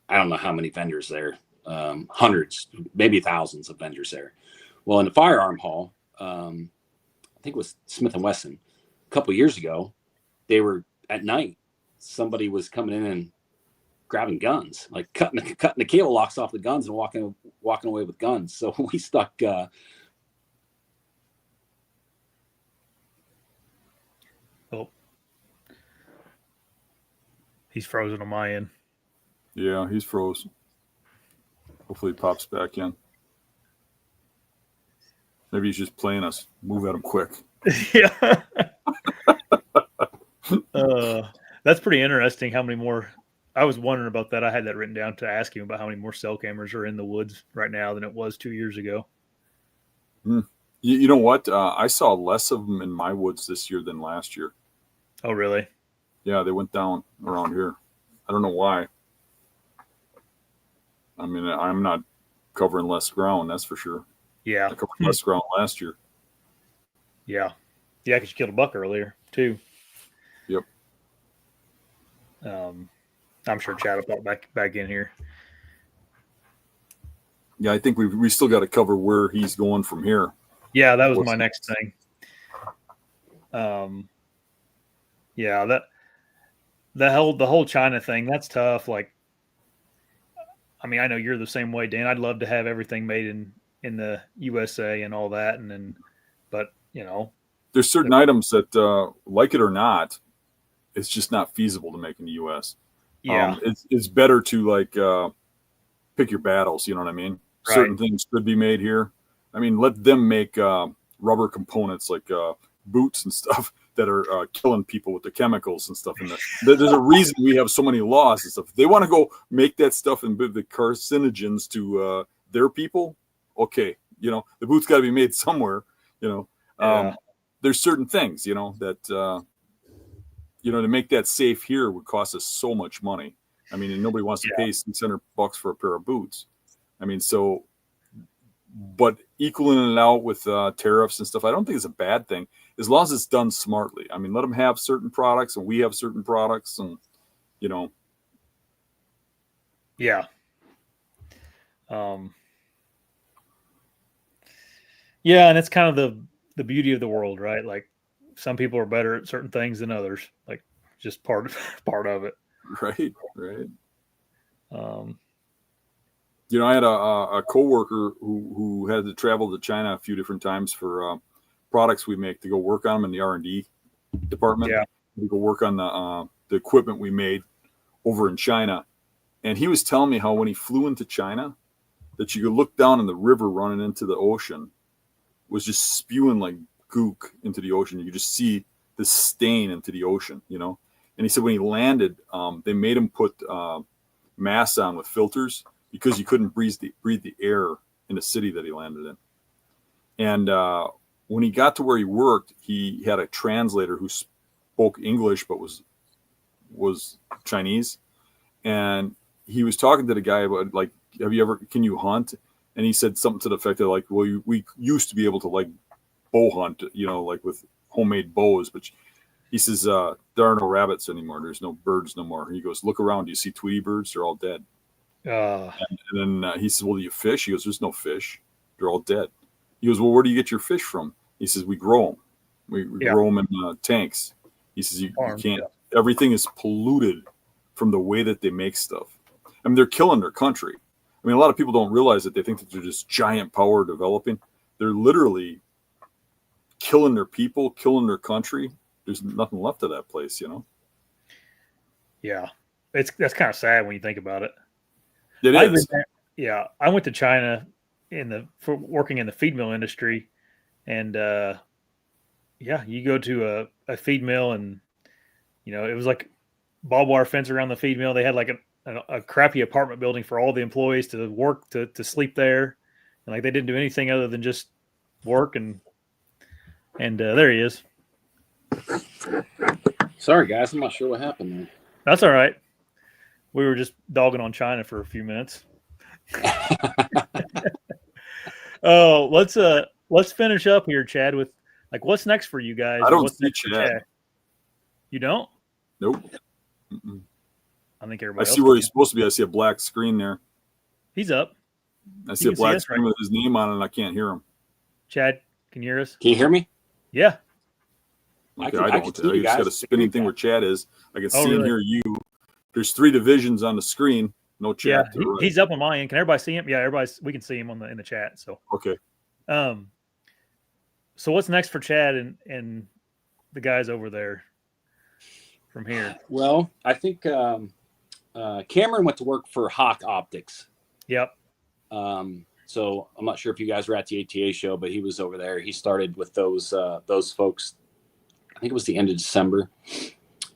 I don't know how many vendors there, hundreds, maybe thousands of vendors there. Well, in the firearm hall, I think it was Smith and Wesson, a couple of years ago, they were at night. Somebody was coming in and grabbing guns, like cutting the cable locks off the guns and walking away with guns. So we stuck. Oh, he's frozen on my end. Yeah, he's frozen. Hopefully he pops back in. Maybe he's just playing us. Move at him quick. Yeah. That's pretty interesting how many more. I was wondering about that. I had that written down to ask him about how many more cell cameras are in the woods right now than it was 2 years ago. You know what? I saw less of them in my woods this year than last year. Oh, really? Yeah, they went down around here. I don't know why. I mean, I'm not covering less ground, that's for sure. Yeah. I covered less ground last year. Yeah. Yeah, because you killed a buck earlier, too. Yep. I'm sure Chad will pop back in here. Yeah, I think we still got to cover where he's going from here. Yeah, that was my next thing. Yeah, the whole China thing, that's tough. Like, I mean, I know you're the same way, Dan. I'd love to have everything made in the USA and all that, but you know, there's certain items that, like it or not, it's just not feasible to make in the U.S. Yeah, it's better to like pick your battles. You know what I mean? Right. Certain things could be made here. I mean, let them make rubber components like boots and stuff that are killing people with the chemicals and stuff. And there's a reason we have so many laws and stuff. If they want to go make that stuff and the carcinogens to their people, okay, you know, the boot's got to be made somewhere. You know, there's certain things, you know, that you know, to make that safe here would cost us so much money. I mean, and nobody wants to pay $600 for a pair of boots. I mean, so, but equaling it out with tariffs and stuff, I don't think it's a bad thing as long as it's done smartly. I mean, let them have certain products and we have certain products, and you know. Yeah. Yeah, and it's kind of the beauty of the world, right? Like, some people are better at certain things than others, like just part of it. Right. You know, I had a coworker who had to travel to China a few different times for products we make to go work on them in the R&D department. Yeah. We go work on the equipment we made over in China. And he was telling me how when he flew into China, that you could look down in the river running into the ocean was just spewing like gook into the ocean. You could just see the stain into the ocean, you know? And he said when he landed, they made him put masks on with filters because you couldn't breathe the air in the city that he landed in. And when he got to where he worked, he had a translator who spoke English but was Chinese. And he was talking to the guy about, like, can you hunt? And he said something to the effect of, like, well, we used to be able to, like, bow hunt, you know, like with homemade bows, but he says there are no rabbits anymore. There's no birds no more. He goes, look around. Do you see Tweety birds? They're all dead. And then he says, well, do you fish? He goes, there's no fish. They're all dead. He goes, well, where do you get your fish from? He says, we grow them. We grow them in tanks. He says, you can't. Everything is polluted from the way that they make stuff. I mean, they're killing their country. I mean, a lot of people don't realize that. They think that they're just giant power developing. They're literally killing their people, killing their country. There's nothing left of that place, you know? Yeah. That's kind of sad when you think about it. It is. Yeah. I went to China for working in the feed mill industry. And you go to a feed mill and, you know, it was like barbed wire fence around the feed mill. They had like a crappy apartment building for all the employees to work, to sleep there. And like, they didn't do anything other than just work. And there he is. Sorry, guys. I'm not sure what happened there. That's all right. We were just dogging on China for a few minutes. Oh, let's finish up here, Chad, with like what's next for you guys. I don't what's see next Chad. You don't? Nope. Mm-mm. I think everybody. I see where he's supposed to be. I see a black screen there. He's up. I see a black screen with his name on it, and I can't hear him. Chad, can you hear us? Can you hear me? Yeah. Okay, I I can don't. see you I just guys. got a spinning thing where Chad is. I can see and really? hear you. There's 3 divisions on the screen. No Yeah, chat to the right. he's up on my end. Can everybody see him? Yeah, we can see him in the chat. So Okay. So what's next for Chad and the guys over there from here? Well, I think Cameron went to work for Hawk Optics. Yep. So I'm not sure if you guys were at the ATA show, but he was over there. He started with those folks. I think it was the end of December.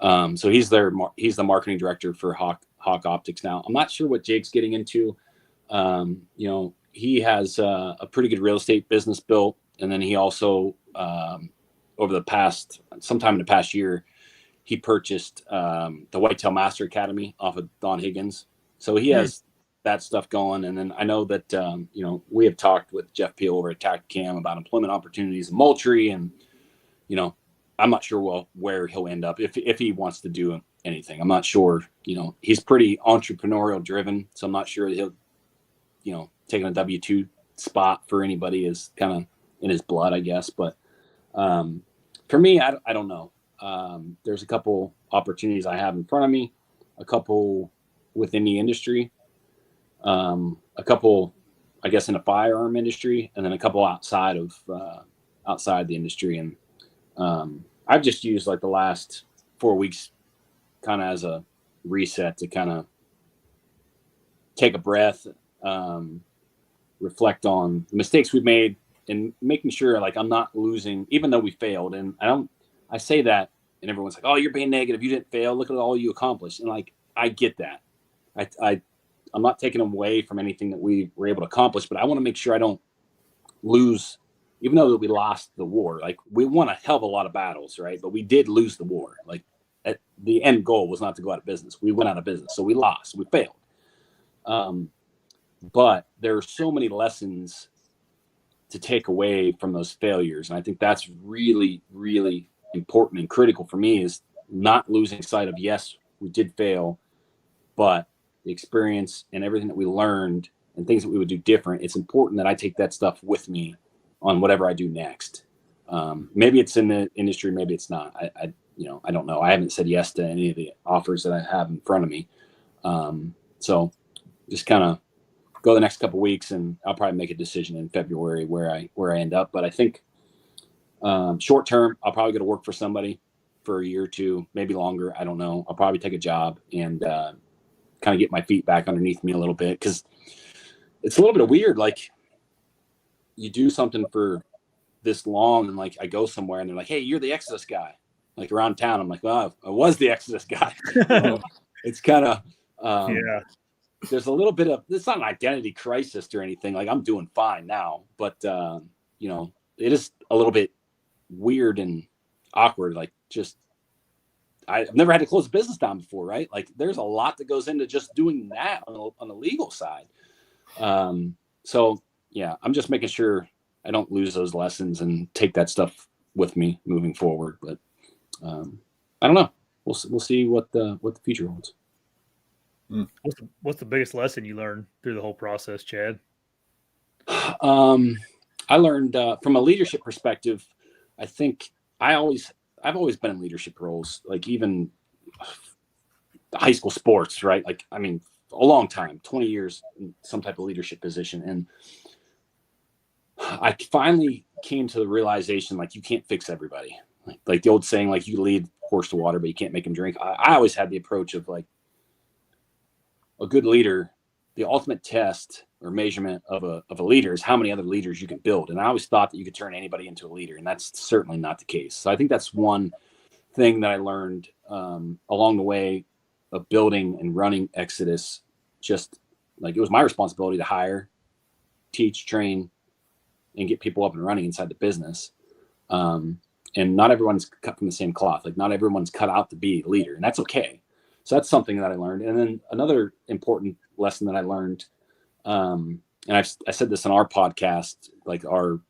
So he's the marketing director for Hawk Optics now. I'm not sure what Jake's getting into. He has a pretty good real estate business built, and then he also sometime in the past year, he purchased the Whitetail Master Academy off of Don Higgins. So he has that stuff going. And then I know that we have talked with Jeff Peel over at TactCam about employment opportunities in Moultrie, and I'm not sure where he'll end up if he wants to do anything. I'm not sure. He's pretty entrepreneurial driven, so I'm not sure he'll taking a W-2 spot for anybody is kind of in his blood, I guess. But for me, I don't know. There's a couple opportunities I have in front of me, a couple within the industry, a couple, I guess, in the firearm industry, and then a couple outside the industry. And I've just used like the last 4 weeks kind of as a reset to kind of take a breath, reflect on the mistakes we've made, and making sure like I'm not losing, even though we failed. And I say that and everyone's like, oh, you're being negative. You didn't fail. Look at all you accomplished. And like, I get that. I'm not taking away from anything that we were able to accomplish, but I want to make sure I don't lose, even though we lost the war. Like, we won a hell of a lot of battles, right? But we did lose the war. Like, the end goal was not to go out of business. We went out of business. So we lost, we failed. But there are so many lessons to take away from those failures. And I think that's really, really important and critical for me, is not losing sight of, yes, we did fail, but the experience and everything that we learned and things that we would do different, it's important that I take that stuff with me on whatever I do next. Maybe it's in the industry, maybe it's not. I don't know. I haven't said yes to any of the offers that I have in front of me. So just kind of go the next couple of weeks, and I'll probably make a decision in February where I end up. But I think short term, I'll probably go to work for somebody for a year or two, maybe longer. I don't know. I'll probably take a job and kind of get my feet back underneath me a little bit, because it's a little bit weird. Like, you do something for this long, and like I go somewhere and they're like, hey, you're the Exodus guy. Like, around town, I'm like, well, I was the Exodus guy. It's kind of yeah. There's a little bit of, it's not an identity crisis or anything. Like, I'm doing fine now, but it is a little bit weird and awkward. Like, just, I've never had to close a business down before, right? Like, there's a lot that goes into just doing that on the legal side. So yeah, I'm just making sure I don't lose those lessons and take that stuff with me moving forward. But I don't know. We'll see what the future holds. What's the biggest lesson you learned through the whole process, Chad? I learned from a leadership perspective. I think I've always been in leadership roles, like even high school sports, right? Like, I mean, a long time, 20 years in some type of leadership position. And I finally came to the realization, like, you can't fix everybody. Like the old saying, like, you lead horse to water, but you can't make him drink. I always had the approach of, like, a good leader, the ultimate test or measurement of a leader is how many other leaders you can build. And I always thought that you could turn anybody into a leader, and that's certainly not the case. So I think that's one thing that I learned along the way of building and running Exodus. Just like, it was my responsibility to hire, teach, train, and get people up and running inside the business. And not everyone's cut from the same cloth. Like, not everyone's cut out to be a leader, and that's okay. So that's something that I learned. And then another important lesson that I learned, and I said this on our podcast, like our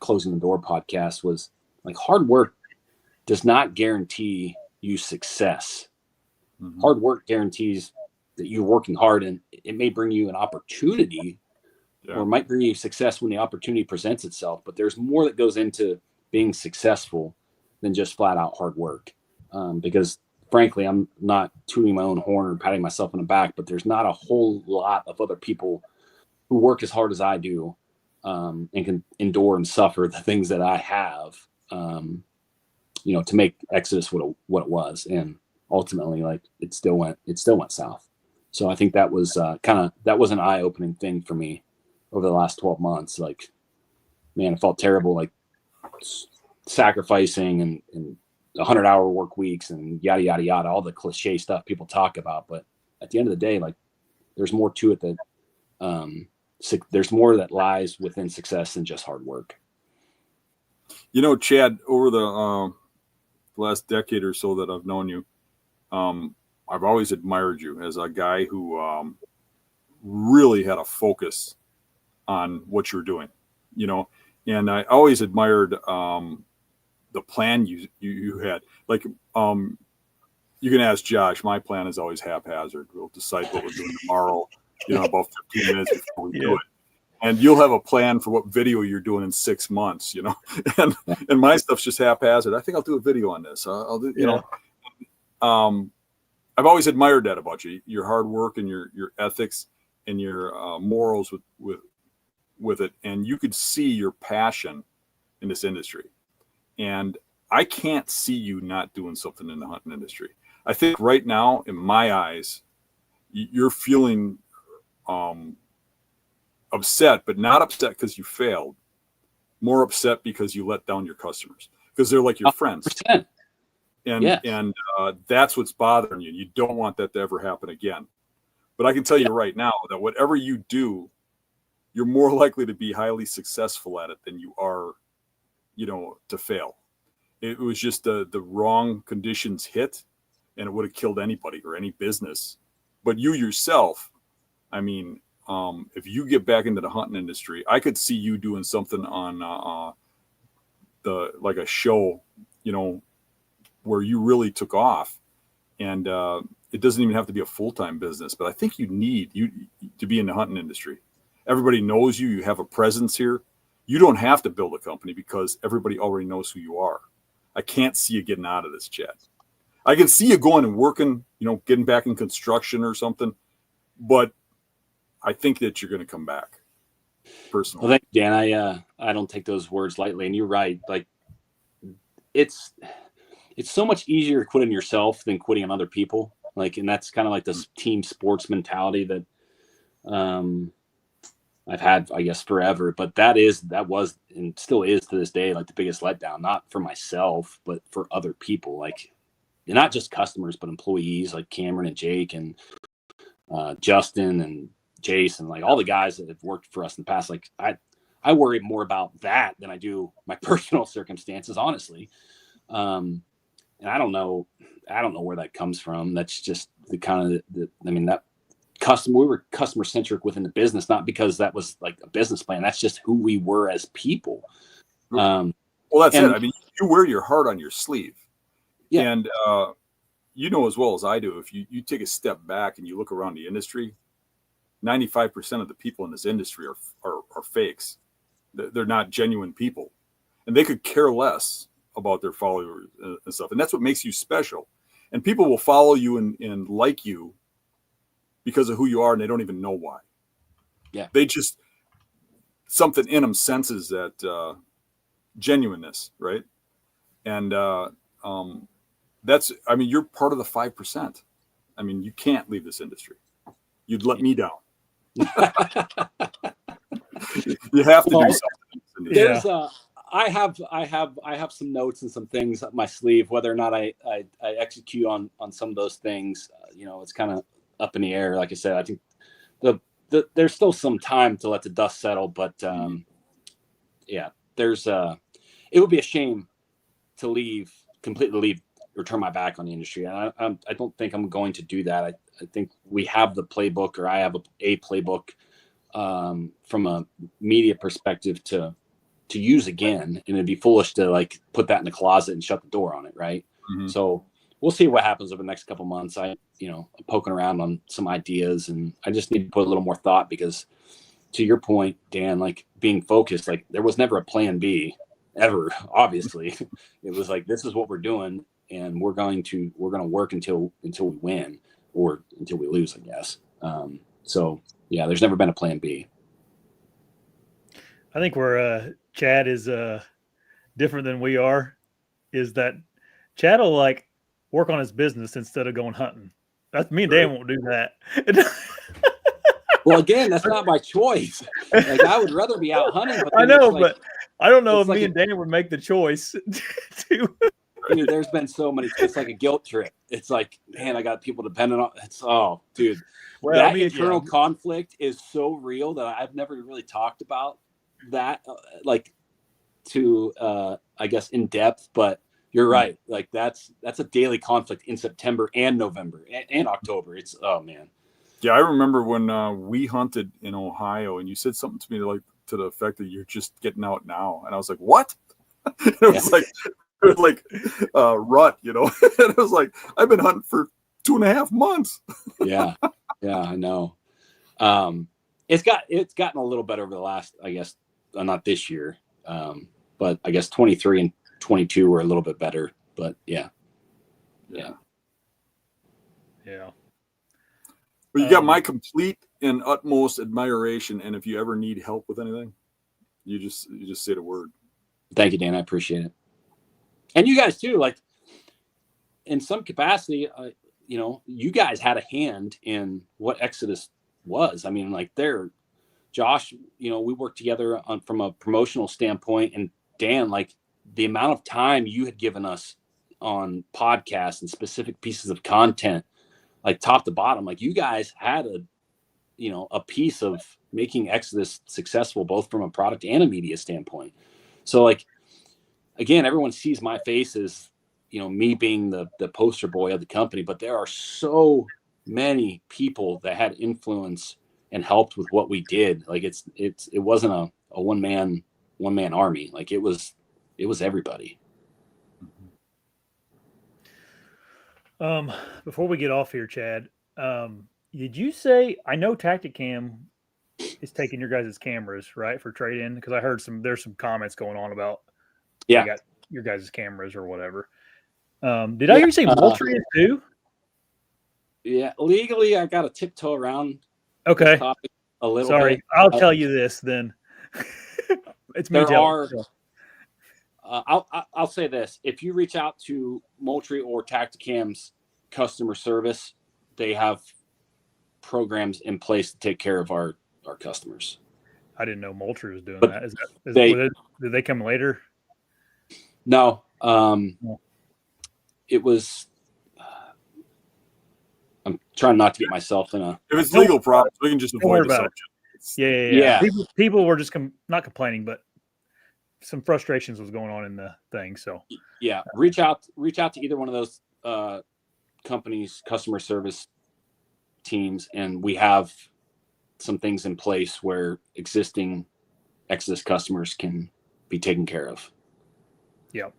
Closing the Door podcast, was like, hard work does not guarantee you success. Mm-hmm. Hard work guarantees that you're working hard, and it may bring you an opportunity or might bring you success when the opportunity presents itself. But there's more that goes into being successful than just flat out hard work. Because frankly, I'm not tooting my own horn or patting myself on the back, but there's not a whole lot of other people who work as hard as I do, and can endure and suffer the things that I have, to make Exodus what it was. And ultimately, like, it still went south. So I think that was that was an eye-opening thing for me over the last 12 months. Like, man, it felt terrible, like sacrificing and 100-hour work weeks and yada, yada, yada, all the cliche stuff people talk about. But at the end of the day, like, there's more to it that, there's more that lies within success than just hard work. Chad, over the last decade or so that I've known you, I've always admired you as a guy who really had a focus on what you're doing, and I always admired the plan you had. Like, you can ask Josh. My plan is always haphazard. We'll decide what we're doing tomorrow, about 15 minutes before we do it. And you'll have a plan for what video you're doing in 6 months, and my stuff's just haphazard. I think I'll do a video on this. I'll do, I've always admired that about you, your hard work and your ethics and your morals with it. And you could see your passion in this industry. And I can't see you not doing something in the hunting industry. I think right now, in my eyes, you're feeling upset, but not upset because you failed. More upset because you let down your customers, because they're like your friends. 100%. And that's what's bothering you. You don't want that to ever happen again. But I can tell you right now that whatever you do, you're more likely to be highly successful at it than you are, to fail. It was just the wrong conditions hit, and it would have killed anybody or any business. But you yourself, I mean, if you get back into the hunting industry, I could see you doing something on like a show, where you really took off. And it doesn't even have to be a full-time business, but I think you need to be in the hunting industry. Everybody knows you. You have a presence here. You don't have to build a company because everybody already knows who you are. I can't see you getting out of this, Chad. I can see you going and working, getting back in construction or something, but I think that you're going to come back personally. Well, thank you, Dan. I don't take those words lightly, and you're right. Like, it's so much easier quitting yourself than quitting on other people. Like, and that's kind of like this team sports mentality that I've had, I guess, forever. But that was and still is to this day, like, the biggest letdown, not for myself, but for other people. Like, not just customers, but employees like Cameron and Jake and Justin and Jason, like all the guys that have worked for us in the past. Like, I worry more about that than I do my personal circumstances, honestly. And I don't know where that comes from. That's just the kind of that we were customer centric within the business, not because that was like a business plan. That's just who we were as people. Well, that's it. I mean, you wear your heart on your sleeve. Yeah. And as well as I do, if you take a step back and you look around the industry, 95% of the people in this industry are fakes. They're not genuine people, and they could care less about their followers and stuff. And that's what makes you special. And people will follow you and like you because of who you are, and they don't even know why. Yeah. They just, something in them senses that genuineness, right? And you're part of the 5%. I mean, you can't leave this industry. You'd let me down. You have to do something. There's I have some notes and some things up my sleeve. Whether or not I execute on some of those things, it's kind of up in the air. Like I said, I think there's still some time to let the dust settle. But it would be a shame to completely leave or turn my back on the industry. And I don't think I'm going to do that. I think we have the playbook, or I have a playbook from a media perspective to use again, and it'd be foolish to like put that in the closet and shut the door on it, right? Mm-hmm. So we'll see what happens over the next couple of months. I'm poking around on some ideas, and I just need to put a little more thought, because to your point, Dan, like being focused, like there was never a plan B ever. Obviously, it was like, this is what we're doing, and we're going to work until we win, or until we lose, I guess. So yeah, there's never been a plan B. I think where Chad is different than we are is that Chad will like work on his business instead of going hunting. That's me and Dan won't do that. Well, again, that's not my choice. Like, I would rather be out hunting. But I know, like, but I don't know if like me and Dan would make the choice to. Dude, there's been so many. It's like a guilt trip. It's like, man, I got people dependent on. It's dude. Well, that internal conflict is so real that I've never really talked about that, like, to I guess in depth. But you're right. Like that's a daily conflict in September and November and October. It's man. Yeah, I remember when we hunted in Ohio, and you said something to me like to the effect that you're just getting out now, and I was like, "What?" It was like rut, you know. And it was like, I've been hunting for 2.5 months. Yeah, I know. It's gotten a little better over the last, I guess, not this year, but I guess 23 and 22 were a little bit better. But yeah. But you got my complete and utmost admiration, and if you ever need help with anything, you just say the word. Thank you, Dan. I appreciate it. And you guys too, like in some capacity, you know, you guys had a hand in what Exodus was. I mean, like Josh, you know, we worked together from a promotional standpoint, and Dan, like the amount of time you had given us on podcasts and specific pieces of content, like top to bottom, like you guys had a piece of making Exodus successful, both from a product and a media standpoint. So like, again, everyone sees my face as, you know, me being the poster boy of the company, but there are so many people that had influence and helped with what we did. Like it wasn't a one man army. Like it was everybody. Before we get off here, Chad, did you say, I know Tacticam is taking your guys' cameras, right, for trade-in? Because I heard there's some comments going on about you got your guys' cameras or whatever. Did I hear you say Moultrie is too? Yeah, legally I got to tiptoe around. Okay. This topic a little bit. I'll tell you this then. It's me. I'll say this: if you reach out to Moultrie or Tacticam's customer service, they have programs in place to take care of our customers. I didn't know Moultrie was doing that. Did they come later? No. It was. I'm trying not to get myself in a. If it's legal problems, we can just avoid the subject. Yeah. People were just not complaining, but some frustrations was going on in the thing. So yeah, reach out to either one of those companies' customer service teams, and we have some things in place where existing Exodus customers can be taken care of. Yep.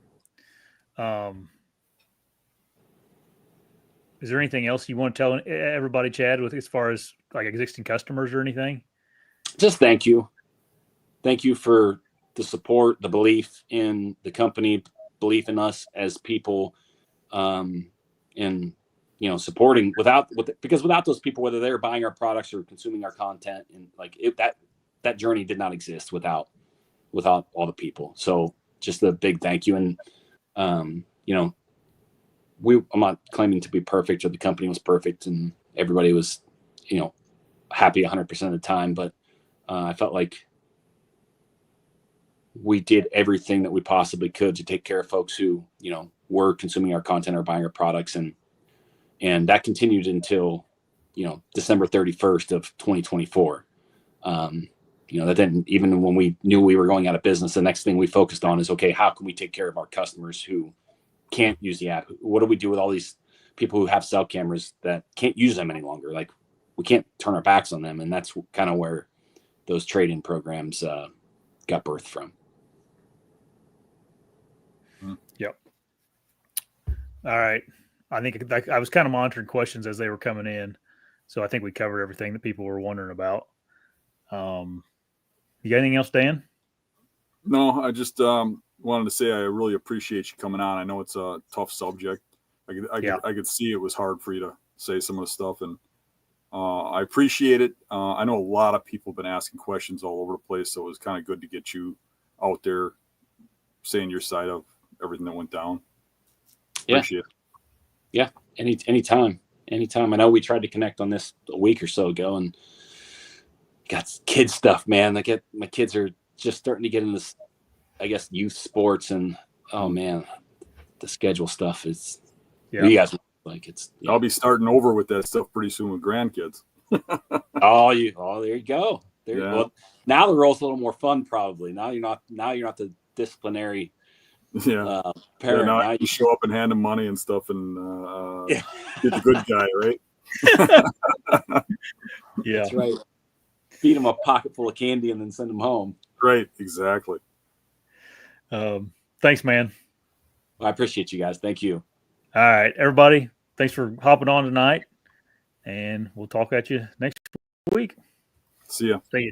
Is there anything else you want to tell everybody, Chad, with as far as like existing customers or anything? Just thank you for the support, the belief in the company, belief in us as people, and supporting because without those people, whether they're buying our products or consuming our content, and like that journey did not exist without all the people. So just a big thank you. And I'm not claiming to be perfect or the company was perfect and everybody was, happy 100% of the time, but I felt like we did everything that we possibly could to take care of folks who, were consuming our content or buying our products. And that continued until, December 31st of 2024. That then, even when we knew we were going out of business, the next thing we focused on is, okay, how can we take care of our customers who can't use the app? What do we do with all these people who have cell cameras that can't use them any longer? Like, we can't turn our backs on them. And that's kind of where those trade-in programs got birthed from. Yep. All right. I think I was kind of monitoring questions as they were coming in. So I think we covered everything that people were wondering about. You got anything else, Dan? No, I just wanted to say I really appreciate you coming on. I know it's a tough subject. I could see it was hard for you to say some of the stuff, and I appreciate it. I know a lot of people have been asking questions all over the place, so it was kind of good to get you out there saying your side of everything that went down. Appreciate it. Yeah, anytime. I know we tried to connect on this a week or so ago, and got kid stuff, man. My kids are just starting to get in this, I guess, youth sports, and oh man, the schedule stuff is. Yeah. You guys like it's. Yeah. I'll be starting over with that stuff pretty soon with grandkids. there you go. Yeah. Well, now the role's a little more fun, probably. Now you're not the disciplinary. Yeah. Parent. Now you show up and hand them money and stuff, and get the good guy, right? Yeah. That's right. Feed them a pocket full of candy and then send them home. Right. Exactly. Thanks, man. I appreciate you guys. Thank you. All right, everybody. Thanks for hopping on tonight, and we'll talk at you next week. See ya. See you.